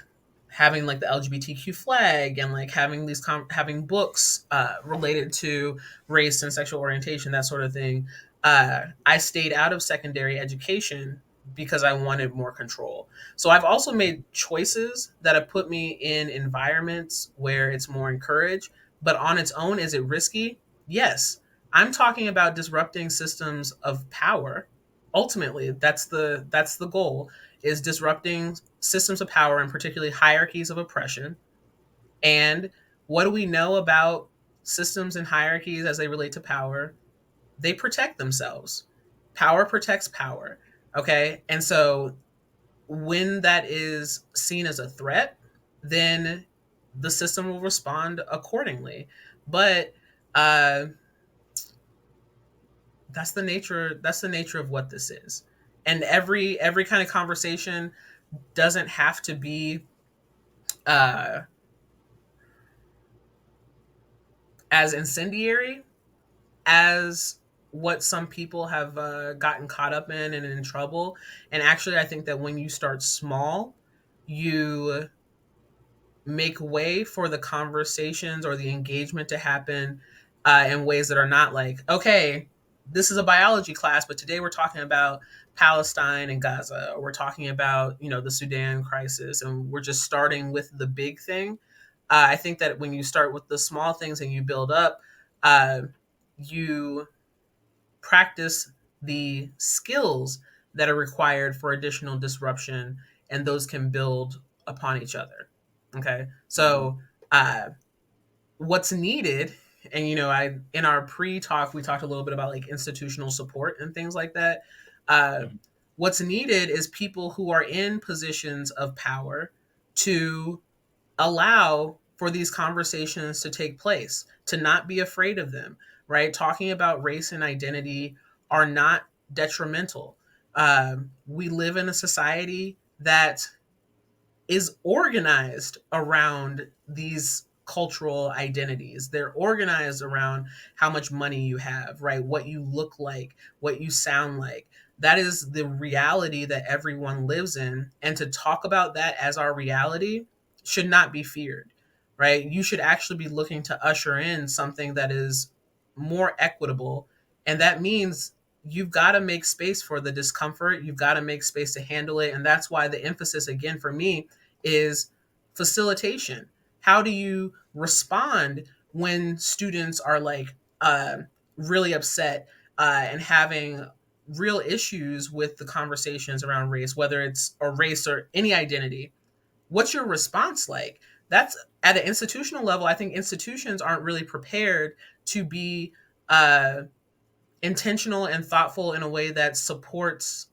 having like the LGBTQ flag, and like having having books related to race and sexual orientation, that sort of thing. I stayed out of secondary education because I wanted more control. So I've also made choices that have put me in environments where it's more encouraged, but on its own, is it risky? Yes. I'm talking about disrupting systems of power. Ultimately, that's the goal, is disrupting systems of power, and particularly hierarchies of oppression. And what do we know about systems and hierarchies as they relate to power? They protect themselves. Power protects power. Okay. And so when that is seen as a threat, then the system will respond accordingly. But uh, that's the nature of what this is. And every kind of conversation doesn't have to be uh, as incendiary as what some people have gotten caught up in and in trouble. And actually, I think that when you start small, you make way for the conversations or the engagement to happen in ways that are not like, okay, this is a biology class, but today we're talking about Palestine and Gaza, or we're talking about, the Sudan crisis, and we're just starting with the big thing. I think that when you start with the small things and you build up, uh, you practice the skills that are required for additional disruption, and those can build upon each other. Okay, Mm-hmm. so what's needed, and I in our pre-talk we talked a little bit about like institutional support and things like that. uh, Mm-hmm. what's needed is people who are in positions of power to allow for these conversations to take place, to not be afraid of them, right? Talking about race and identity are not detrimental. We live in a society that is organized around these cultural identities. They're organized around how much money you have, right? What you look like, what you sound like. That is the reality that everyone lives in. And to talk about that as our reality should not be feared, right? You should actually be looking to usher in something that is more equitable. And that means you've got to make space for the discomfort. You've got to make space to handle it. And that's why the emphasis, again, for me, is facilitation. How do you respond when students are like really upset and having real issues with the conversations around race, whether it's or race or any identity? What's your response like? That's at an institutional level. I think institutions aren't really prepared to be uh, intentional and thoughtful in a way that supports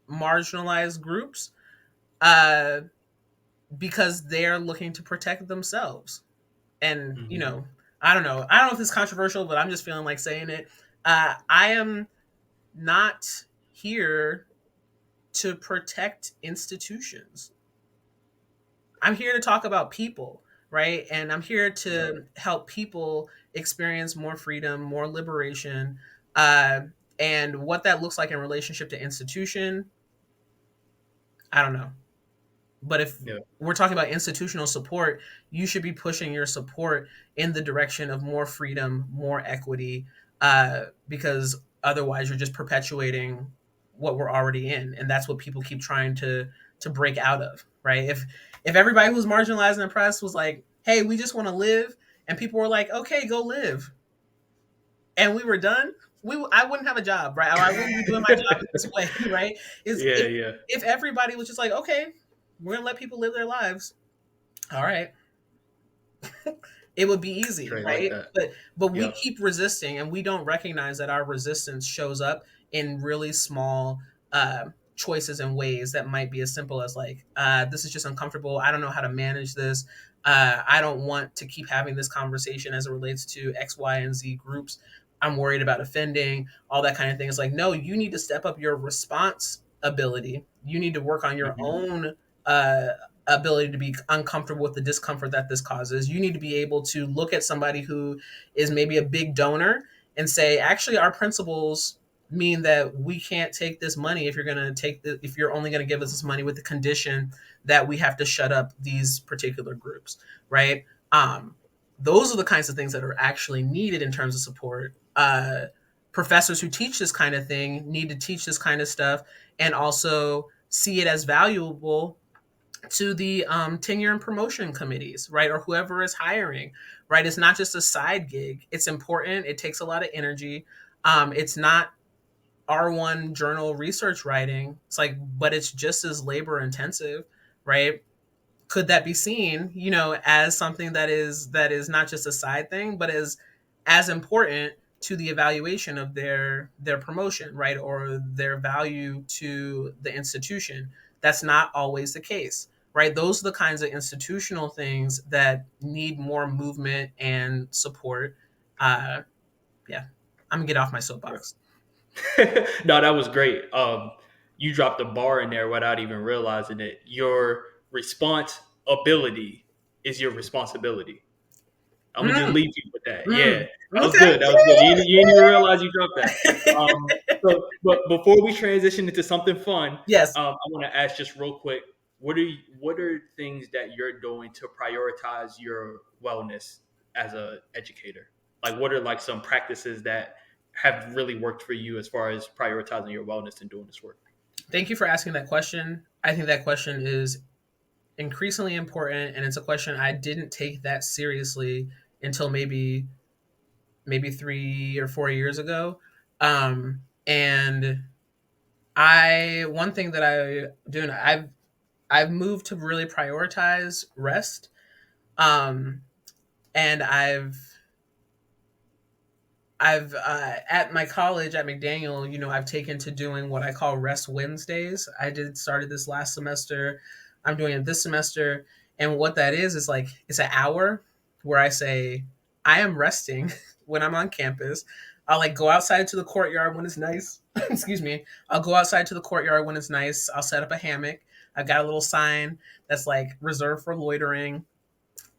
marginalized groups, uh, because they're looking to protect themselves. And, Hmm. I don't know if it's controversial, but I'm just feeling like saying it. I am not here to protect institutions. I'm here to talk about people, right? And I'm here Yeah. to help people experience more freedom, more liberation, uh, and what that looks like in relationship to institution. I don't know. But if Yeah. we're talking about institutional support, you should be pushing your support in the direction of more freedom, more equity, because otherwise you're just perpetuating what we're already in, and that's what people keep trying to break out of, right? If everybody who's marginalized and oppressed was like, "Hey, we just want to live," and people were like, "Okay, go live," and we were done, I wouldn't have a job, right? Or I wouldn't be doing my job in this way, right? Is Yeah. Yeah. if everybody was just like, "Okay, we're gonna let people live their lives," all right, it would be easy, Straight like right? that. But we Yep. keep resisting, and we don't recognize that our resistance shows up in really small choices and ways that might be as simple as like, this is just uncomfortable. I don't know how to manage this. I don't want to keep having this conversation as it relates to X, Y, and Z groups. I'm worried about offending, all that kind of thing. It's like, no, you need to step up your response ability. You need to work on your Hmm. own uh, ability to be uncomfortable with the discomfort that this causes. You need to be able to look at somebody who is maybe a big donor and say, actually, our principles mean that we can't take this money if you're going to if you're only going to give us this money with the condition that we have to shut up these particular groups, right? Those are the kinds of things that are actually needed in terms of support. Professors who teach this kind of thing need to teach this kind of stuff and also see it as valuable to the tenure and promotion committees, right? Or whoever is hiring, right? It's not just a side gig. It's important. It takes a lot of energy. It's not R1 journal research writing. It's like, but it's just as labor intensive, right? Could that be seen, as something that is not just a side thing, but is as important to the evaluation of their promotion, right, or their value to the institution? That's not always the case, right? Those are the kinds of institutional things that need more movement and support. uh yeah, I'm gonna get off my soapbox. No, that was great. You dropped a bar in there without even realizing it. Your response ability is your responsibility. I'm gonna just Mm, leave you with that. Yeah, mm. that was Okay. good. That was good. You didn't even realize you dropped that. But before we transition into something fun, Yes. I want to ask just real quick: what are things that you're doing to prioritize your wellness as a educator? Like, what are like some practices that have really worked for you as far as prioritizing your wellness and doing this work? Thank you for asking that question. I think that question is increasingly important, and it's a question I didn't take that seriously until maybe 3 or 4 years ago. And I one thing that I do, and I've moved to really prioritize rest. Um, and I've at my college at McDaniel, I've taken to doing what I call rest Wednesdays. I did started this last semester. I'm doing it this semester, and what that is like it's an hour where I say I am resting when I'm on campus. I'll like go outside to the courtyard when it's nice. Excuse me. I'll go outside to the courtyard when it's nice. I'll set up a hammock. I've got a little sign that's like reserved for loitering,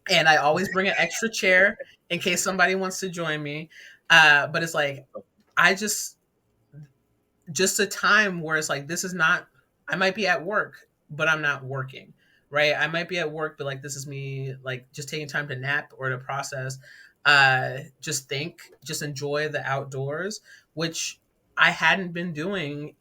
and I always bring an extra chair in case somebody wants to join me. But it's like I just a time where it's like this is not. I might be at work, but I'm not working, right? I might be at work, but like this is me, like just taking time to nap or to process, just think, just enjoy the outdoors, which I hadn't been doing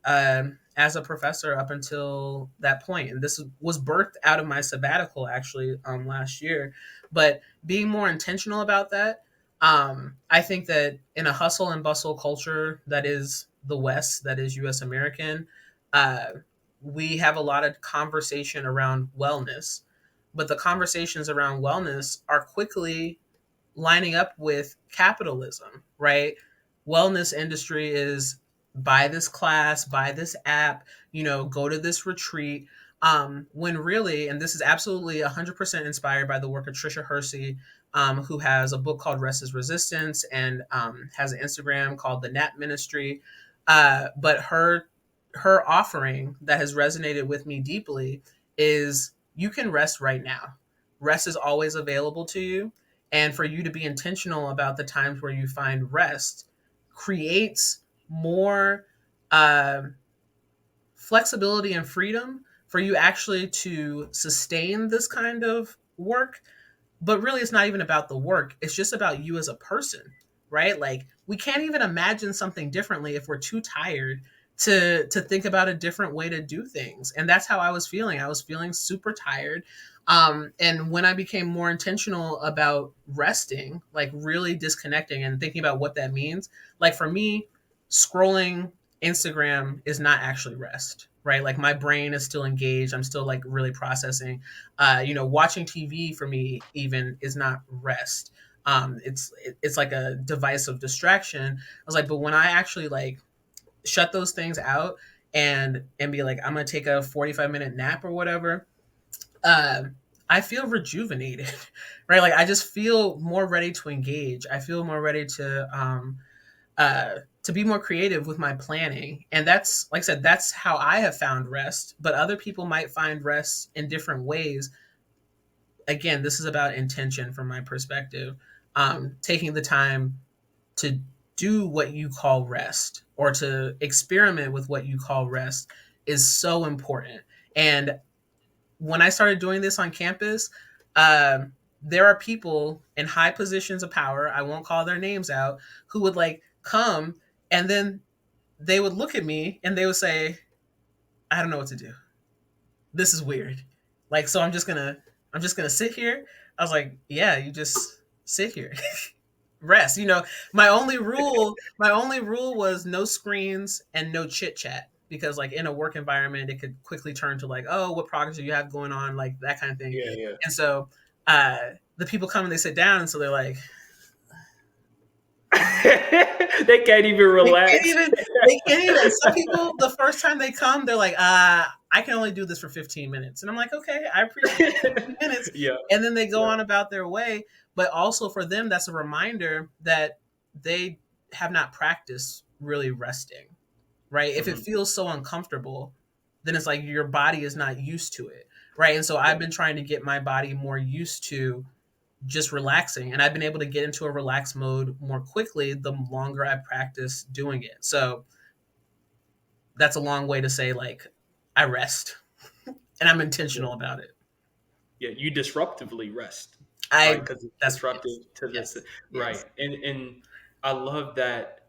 as a professor up until that point, and this was birthed out of my sabbatical actually last year. But being more intentional about that, I think that in a hustle and bustle culture that is the West, that is U.S. American, uh, we have a lot of conversation around wellness, but the conversations around wellness are quickly lining up with capitalism, right? wellness industry is buy this class, buy this app, go to this retreat. When really, and this is absolutely 100% inspired by the work of Trisha Hersey, who has a book called Rest is Resistance, and has an Instagram called the Nap Ministry. But her offering that has resonated with me deeply is you can rest right now. Rest is always available to you. And for you to be intentional about the times where you find rest creates more uh, flexibility and freedom for you actually to sustain this kind of work. But really, it's not even about the work, it's just about you as a person, right? Like, we can't even imagine something differently if we're too tired to think about a different way to do things. And that's how I was feeling super tired. And when I became more intentional about resting, like really disconnecting and thinking about what that means, like for me, scrolling Instagram is not actually rest, right? Like my brain is still engaged, I'm still like really processing. Watching TV for me even is not rest. It's like a device of distraction. I was like, but when I actually like shut those things out and be like, I'm gonna take a 45-minute nap or whatever, uh, I feel rejuvenated, right? Like I just feel more ready to engage. I feel more ready to be more creative with my planning. And that's, like I said, that's how I have found rest. But other people might find rest in different ways. Again, this is about intention from my perspective. Taking the time to do what you call rest or to experiment with what you call rest is so important. And when I started doing this on campus, there are people in high positions of power, I won't call their names out, who would like come and then they would look at me and they would say, I don't know what to do. This is weird. Like, so I'm just gonna sit here. I was like, yeah, you just sit here. Rest. My only rule was no screens and no chit chat, because like in a work environment it could quickly turn to like, oh, what progress do you have going on, like that kind of thing. Yeah, yeah. And so uh the people come and they sit down, and so they're like, They can't even they can't relax. even they can't even and some people, the first time they come, they're like, I can only do this for 15 minutes. And I'm like, okay, I appreciate 15 minutes. Yeah, And then they go yeah. on about their way. But also for them, that's a reminder that they have not practiced really resting, right? If it Hmm. feels so uncomfortable, then it's like your body is not used to it, right? And so I've Yeah, been trying to get my body more used to just relaxing, and I've been able to get into a relaxed mode more quickly the longer I practice doing it. So that's a long way to say like I rest and I'm yeah, intentional about it. yeah. You disruptively rest, right? I Because it's that's disruptive yes, to this, yes, right? yes. And I love that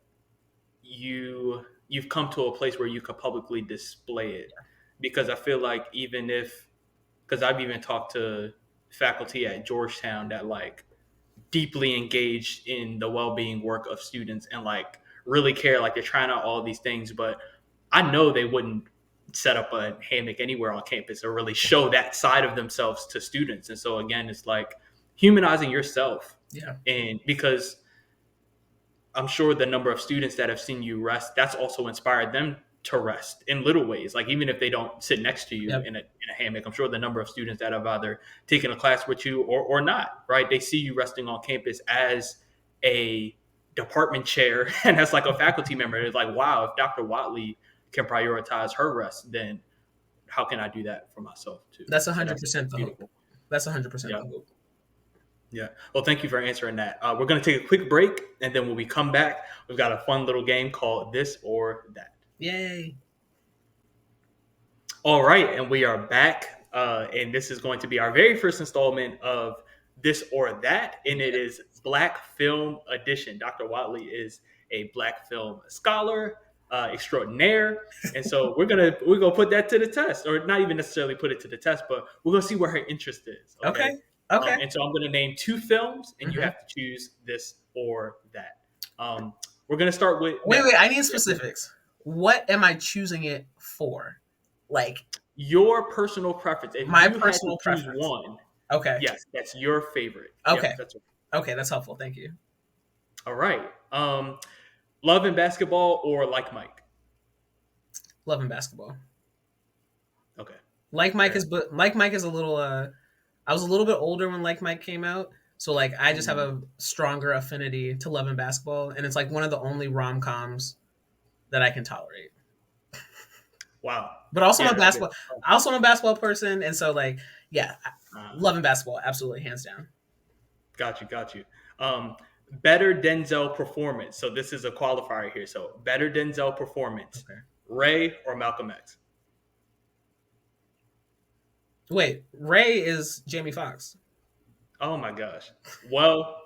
you've come to a place where you could publicly display it, because I feel like even if, because I've even talked to faculty at Georgetown that like deeply engaged in the well-being work of students and like really care, like they're trying out all these things, but I know they wouldn't set up a hammock anywhere on campus or really show that side of themselves to students. And so again, it's like humanizing yourself. Yeah. And because I'm sure the number of students that have seen you rest, that's also inspired them to rest in little ways. Like even if they don't sit next to you Yep. in a hammock, I'm sure the number of students that have either taken a class with you or not, right? They see you resting on campus as a department chair and as like a faculty member. It's like, wow, if Dr. Watley can prioritize her rest, then how can I do that for myself too? That's So 100% that's the hope. beautiful. That's 100% Yeah. the hope. Yeah. Well, thank you for answering that. We're going to take a quick break. And then when we come back, we've got a fun little game called This or That. Yay. All right. And we are back. And this is going to be our very first installment of This or That. And it is Black Film Edition. Dr. Watley is a Black film scholar extraordinaire. And so we're gonna put that to the test, or not even necessarily put it to the test, but we're gonna see where her interest is. Okay. Okay. Okay. And so I'm going to name two films, and you Hmm. have to choose this or that. We're going to start with Wait, wait. I need yeah, specifics. What am I choosing it for? Like your personal preference. If my you had to personal choose preference. one, Okay. yes, that's your favorite. Okay. Yep, that's right. Okay. That's helpful. Thank you. All right. Love and Basketball or Like Mike? Love and Basketball. Okay, Like Mike fair is, but Like Mike is a little. I was a little bit older when Like Mike came out, so like I just have enough. a stronger affinity to Love and Basketball, and it's like one of the only rom coms that I can tolerate. Wow. But also I'm Yeah, a that's good. basketball. I also am a basketball person, and so like yeah, Uh, Love and Basketball, absolutely, hands down. got you, got you. Um, Better Denzel performance. So this is a qualifier here. So better Denzel performance, Okay. Ray or Malcolm X? Wait, Ray is Jamie Foxx. Oh my gosh. Well,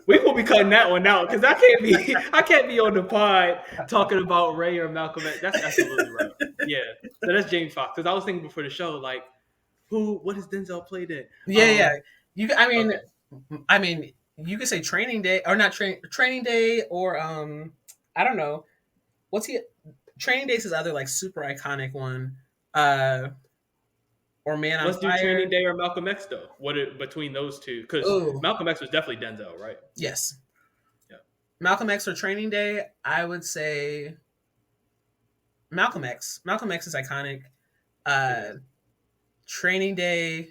we will be cutting that one out because I can't be on the pod talking about Ray or Malcolm X. That's absolutely right. Yeah. So that's James Fox. Because I was thinking before the show, like, what has Denzel played in? Yeah, yeah. You, Okay. I mean, you could say Training Day or not Training Day or I don't know what's he. Training Day is his other like super iconic one. Uh, or Man on Let's do Training Fire. Day or Malcolm X though. Between those two? Because Oh, Malcolm X was definitely Denzel, right? yes. Yeah. Malcolm X or Training Day, I would say Malcolm X. Malcolm X is iconic. It Uh, is. Training Day,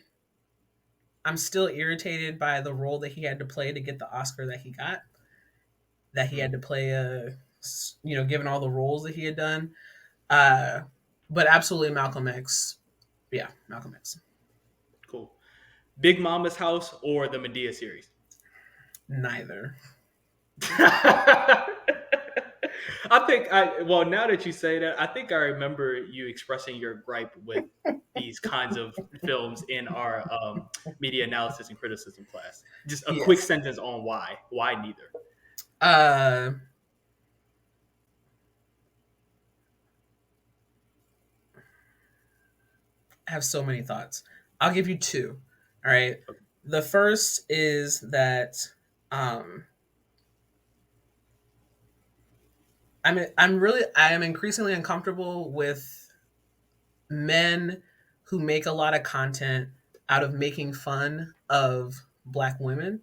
I'm still irritated by the role that he had to play to get the Oscar that he got. That he had to Mm, play, given all the roles that he had done. Uh, but absolutely Malcolm X. Yeah, Malcolm X. cool. Big Mama's House or the Medea series? Neither. I think well now that you say that, I think I remember you expressing your gripe with these kinds of films in our media analysis and criticism class. Just a quick Yes. sentence on why. Why neither? Uh, I have so many thoughts. I'll give you two. All right. Okay. The first is that um, I am increasingly uncomfortable with men who make a lot of content out of making fun of black women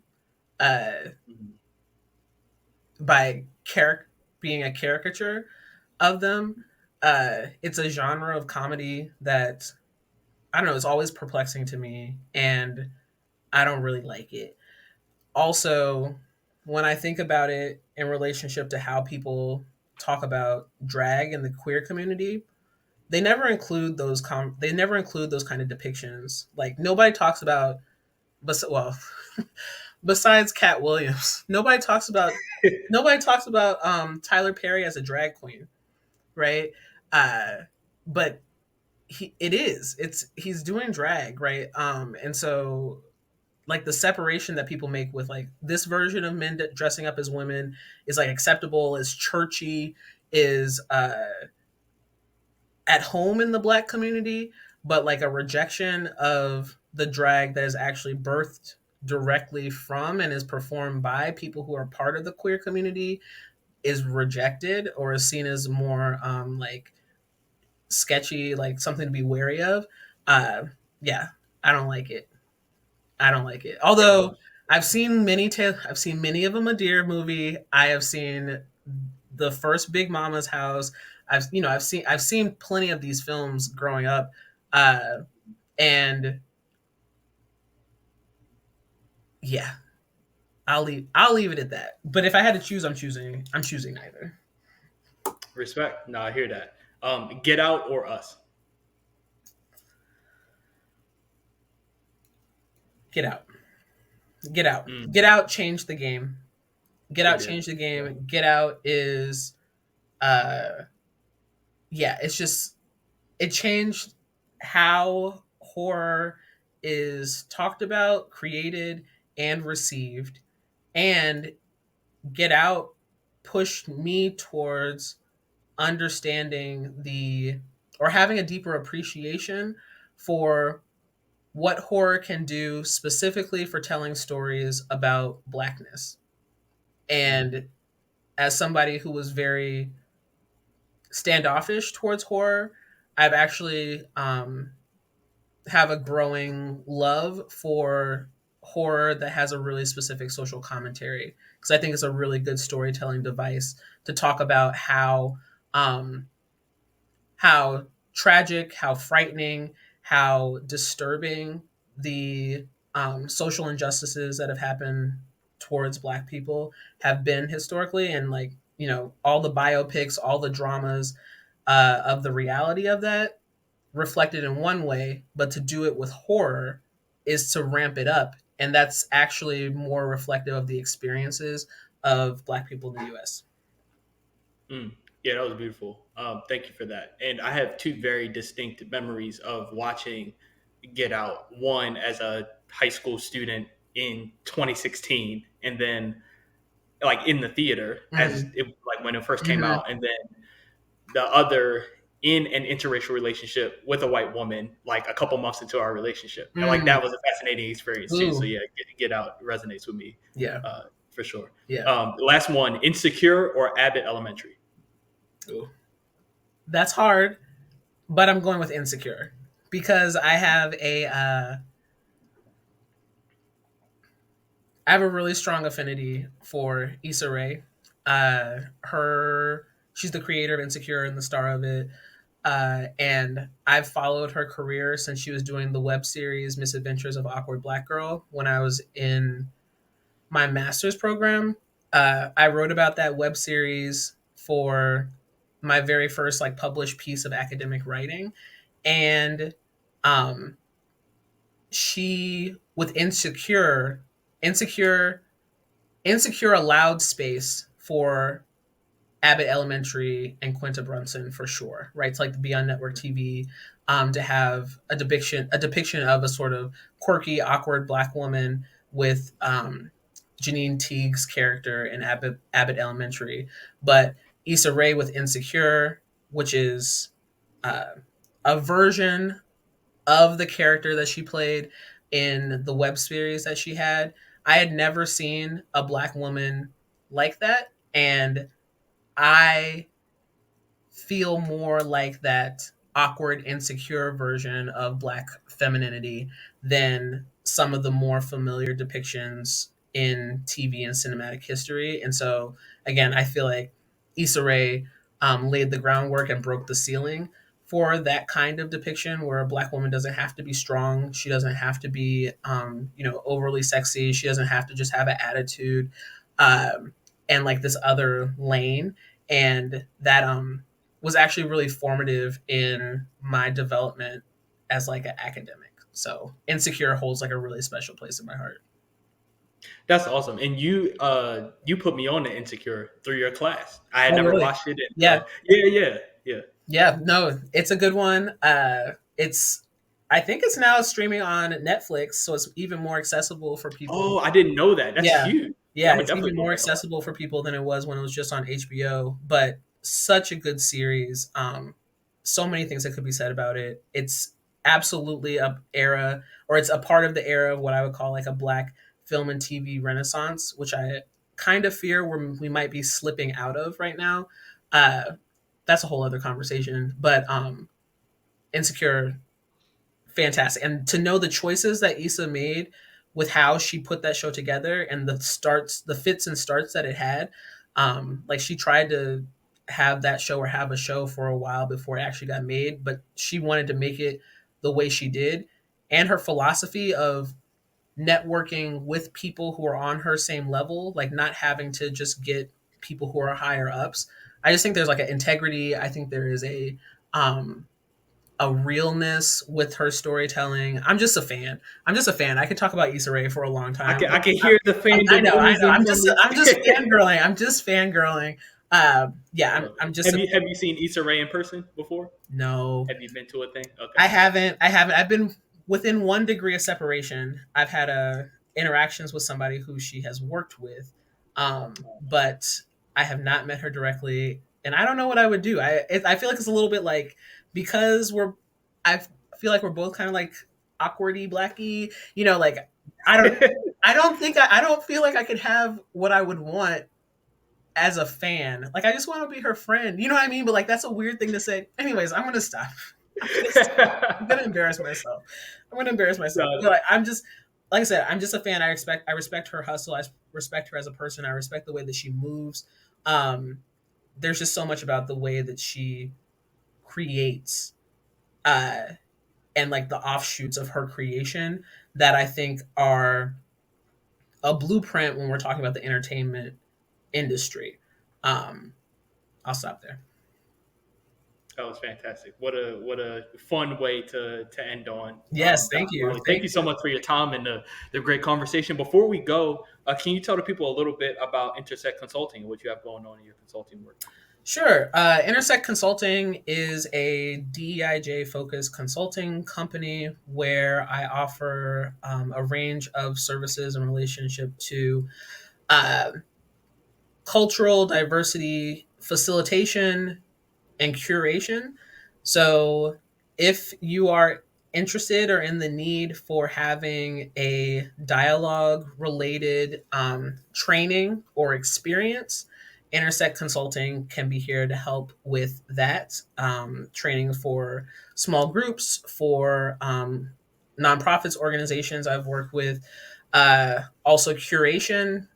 uh, Mhm. by being a caricature of them. It's a genre of comedy that I don't know. It's always perplexing to me, and I don't really like it. Also, when I think about it in relationship to how people talk about drag in the queer community, they never include those kind of depictions. Like nobody talks about well, besides Cat Williams, nobody talks about Tyler Perry as a drag queen, right? Uh, but he's doing drag, right? And so like the separation that people make with like this version of men dressing up as women is like acceptable, is churchy, is at home in the black community, but like a rejection of the drag that is actually birthed directly from and is performed by people who are part of the queer community is rejected or is seen as more like sketchy, like something to be wary of. Uh, yeah, I don't like it. I don't like it. Fair Although enough. I've seen many of a Madea movie. I have seen the first Big Mama's House. I've seen plenty of these films growing up, uh, and yeah, I'll leave it at that. But if I had to choose, I'm choosing neither. Respect. No, I hear that. Get Out or Us? Get out, get out, Mm, get out. Change the game. Get it out, did. change the Yeah. game. Get out is uh yeah, it's just it changed how horror is talked about, created, and received. And Get Out pushed me towards understanding or having a deeper appreciation for what horror can do specifically for telling stories about blackness. Mm, And as somebody who was very standoffish towards horror, I've actually have a growing love for horror that has a really specific social commentary, because I think it's a really good storytelling device to talk about um, how tragic, how frightening, how disturbing the social injustices that have happened towards Black people have been historically, and like all the biopics, all the dramas of the reality of that reflected in one way, but to do it with horror is to ramp it up, and that's actually more reflective of the experiences of Black people in the U.S. Mm. Yeah, that was beautiful. Thank you for that. And I have two very distinct memories of watching Get Out. One as a high school student in 2016, and then like in the theater as Mm-hmm. it like when it first came Mm-hmm. out, and then the other in an interracial relationship with a white woman like a couple months into our relationship, and like Mm. that was a fascinating experience too. So Ooh, yeah, Get Out resonates with me yeah, for sure. yeah. The last one, Insecure or Abbott Elementary. Ooh. That's hard, but I'm going with Insecure because I have a really strong affinity for Issa Rae. Her She's the creator of Insecure and the star of it. And I've followed her career since she was doing the web series Misadventures of Awkward Black Girl when I was in my master's program. I wrote about that web series for my very first like published piece of academic writing, and um, she with Insecure, Insecure allowed space for Abbott Elementary and Quinta Brunson for sure, right? To like to be on network TV, to have a depiction of a sort of quirky, awkward Black woman with Janine Teague's character in Abbott Elementary, but Issa Rae with Insecure, which is uh, a version of the character that she played in the web series that she had. I had never seen a Black woman like that, and I feel more like that awkward, insecure version of Black femininity than some of the more familiar depictions in TV and cinematic history. And so, again, I feel like Issa Rae laid the groundwork and broke the ceiling for that kind of depiction where a Black woman doesn't have to be strong. She doesn't have to be, overly sexy. She doesn't have to just have an attitude, and like this other lane. And that was actually really formative in my development as like an academic. So Insecure holds like a really special place in my heart. That's awesome. And you put me on to Insecure through your class. I had Oh, never really? watched it, and Yeah, yeah. yeah. No, it's a good one. It's I think it's now streaming on Netflix, so it's even more accessible for people. Oh, I didn't know that. That's Yeah. huge. Yeah, Yeah, I'm gonna it's definitely even go more back and watch. accessible for people than it was when it was just on HBO, but such a good series. So many things that could be said about it. It's absolutely a era, or it's a part of the era of what I would call like a Black film and TV renaissance, which I kind of fear we might be slipping out of right now. Uh, that's a whole other conversation, but Insecure, fantastic. And to know the choices that Issa made with how she put that show together and the fits and starts that it had. Like she tried to have that show or have a show for a while before it actually got made, but she wanted to make it the way she did. And her philosophy of networking with people who are on her same level, like not having to just get people who are higher ups. I just think there's like an integrity. I think there is um, a realness with her storytelling. I'm just a fan. I'm just a fan. I could talk about Issa Rae for a long time. I can hear the I fandom know, I know. oozing from I'm just me. fangirling. I'm just fangirling. Yeah, I I'm. love it. I'm just a Have you seen Issa Rae in person before? no. Have you been to a thing? Okay. I haven't. I haven't. I've been within 1 degree of separation. I've had interactions with somebody who she has worked with, but I have not met her directly, and I don't know what I would do. I feel like it's a little bit like because I feel like we're both kind of like awkwardy blacky. Like I don't. I don't feel like I could have what I would want as a fan. Like I just want to be her friend. You know what I mean? But like that's a weird thing to say. Anyways, I'm gonna stop. I'm gonna stop. I'm gonna embarrass myself. I'm gonna embarrass myself. No, But like, I'm just like I said, I'm just a fan. I respect her hustle. I respect her as a person. I respect the way that she moves. Um, there's just so much about the way that she creates, uh, and like the offshoots of her creation that I think are a blueprint when we're talking about the entertainment industry. Um, I'll stop there. That was fantastic. What a fun way to end on, Yes, thank Dr. you. Watley. Thank Thank you so you. much for your time and the great conversation. Before we go, can you tell the people a little bit about Intersect Consulting and what you have going on in your consulting work? Sure. Intersect Consulting is a DEIJ focused consulting company where I offer a range of services in relationship to uh, cultural diversity facilitation and curation. So, if you are interested or in the need for having a dialogue related training or experience, Intersect Consulting can be here to help with that. Training for small groups, for nonprofits, organizations I've worked with, also curation.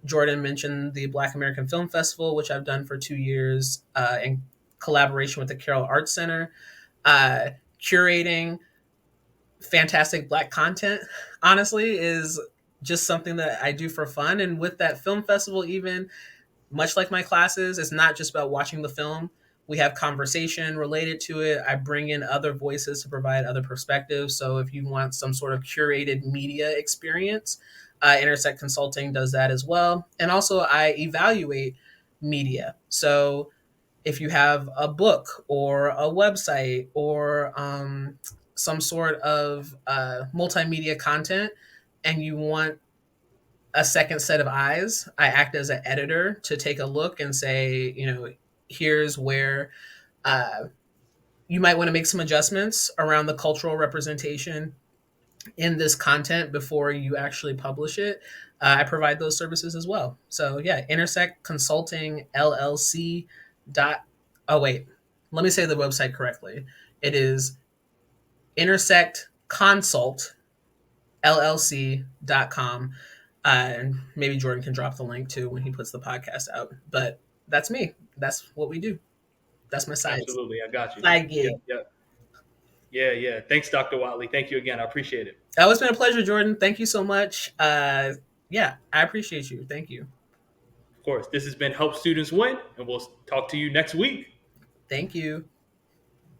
Jordan mentioned the Black American Film Festival, which I've done for 2 years in collaboration with the Carroll Arts Center. Uh, Curating fantastic Black content, honestly, is just something that I do for fun. And with that film festival, even much like my classes, it's not just about watching the film. We have conversation related to it. I bring in other voices to provide other perspectives. So if you want some sort of curated media experience, Intersect Consulting does that as well. And also, I evaluate media. So if you have a book or a website or some sort of multimedia content and you want a second set of eyes, I act as an editor to take a look and say, here's where uh, you might want to make some adjustments around the cultural representation in this content before you actually publish it. I provide those services as well. So yeah, Intersect Consulting LLC dot. Oh wait, let me say the website correctly. It is Intersect Consult LLC.com. And maybe Jordan can drop the link too when he puts the podcast out. But that's me. That's what we do. That's my Absolutely, I got you. side Yeah, gig. yeah, yeah, yeah. Thanks, Dr. Watley. Thank you again. I appreciate it. Oh, it's been a pleasure, Jordan. Thank you so much. Yeah, I appreciate you. Thank you. Of course, this has been Help Students Win, and we'll talk to you next week. Thank you.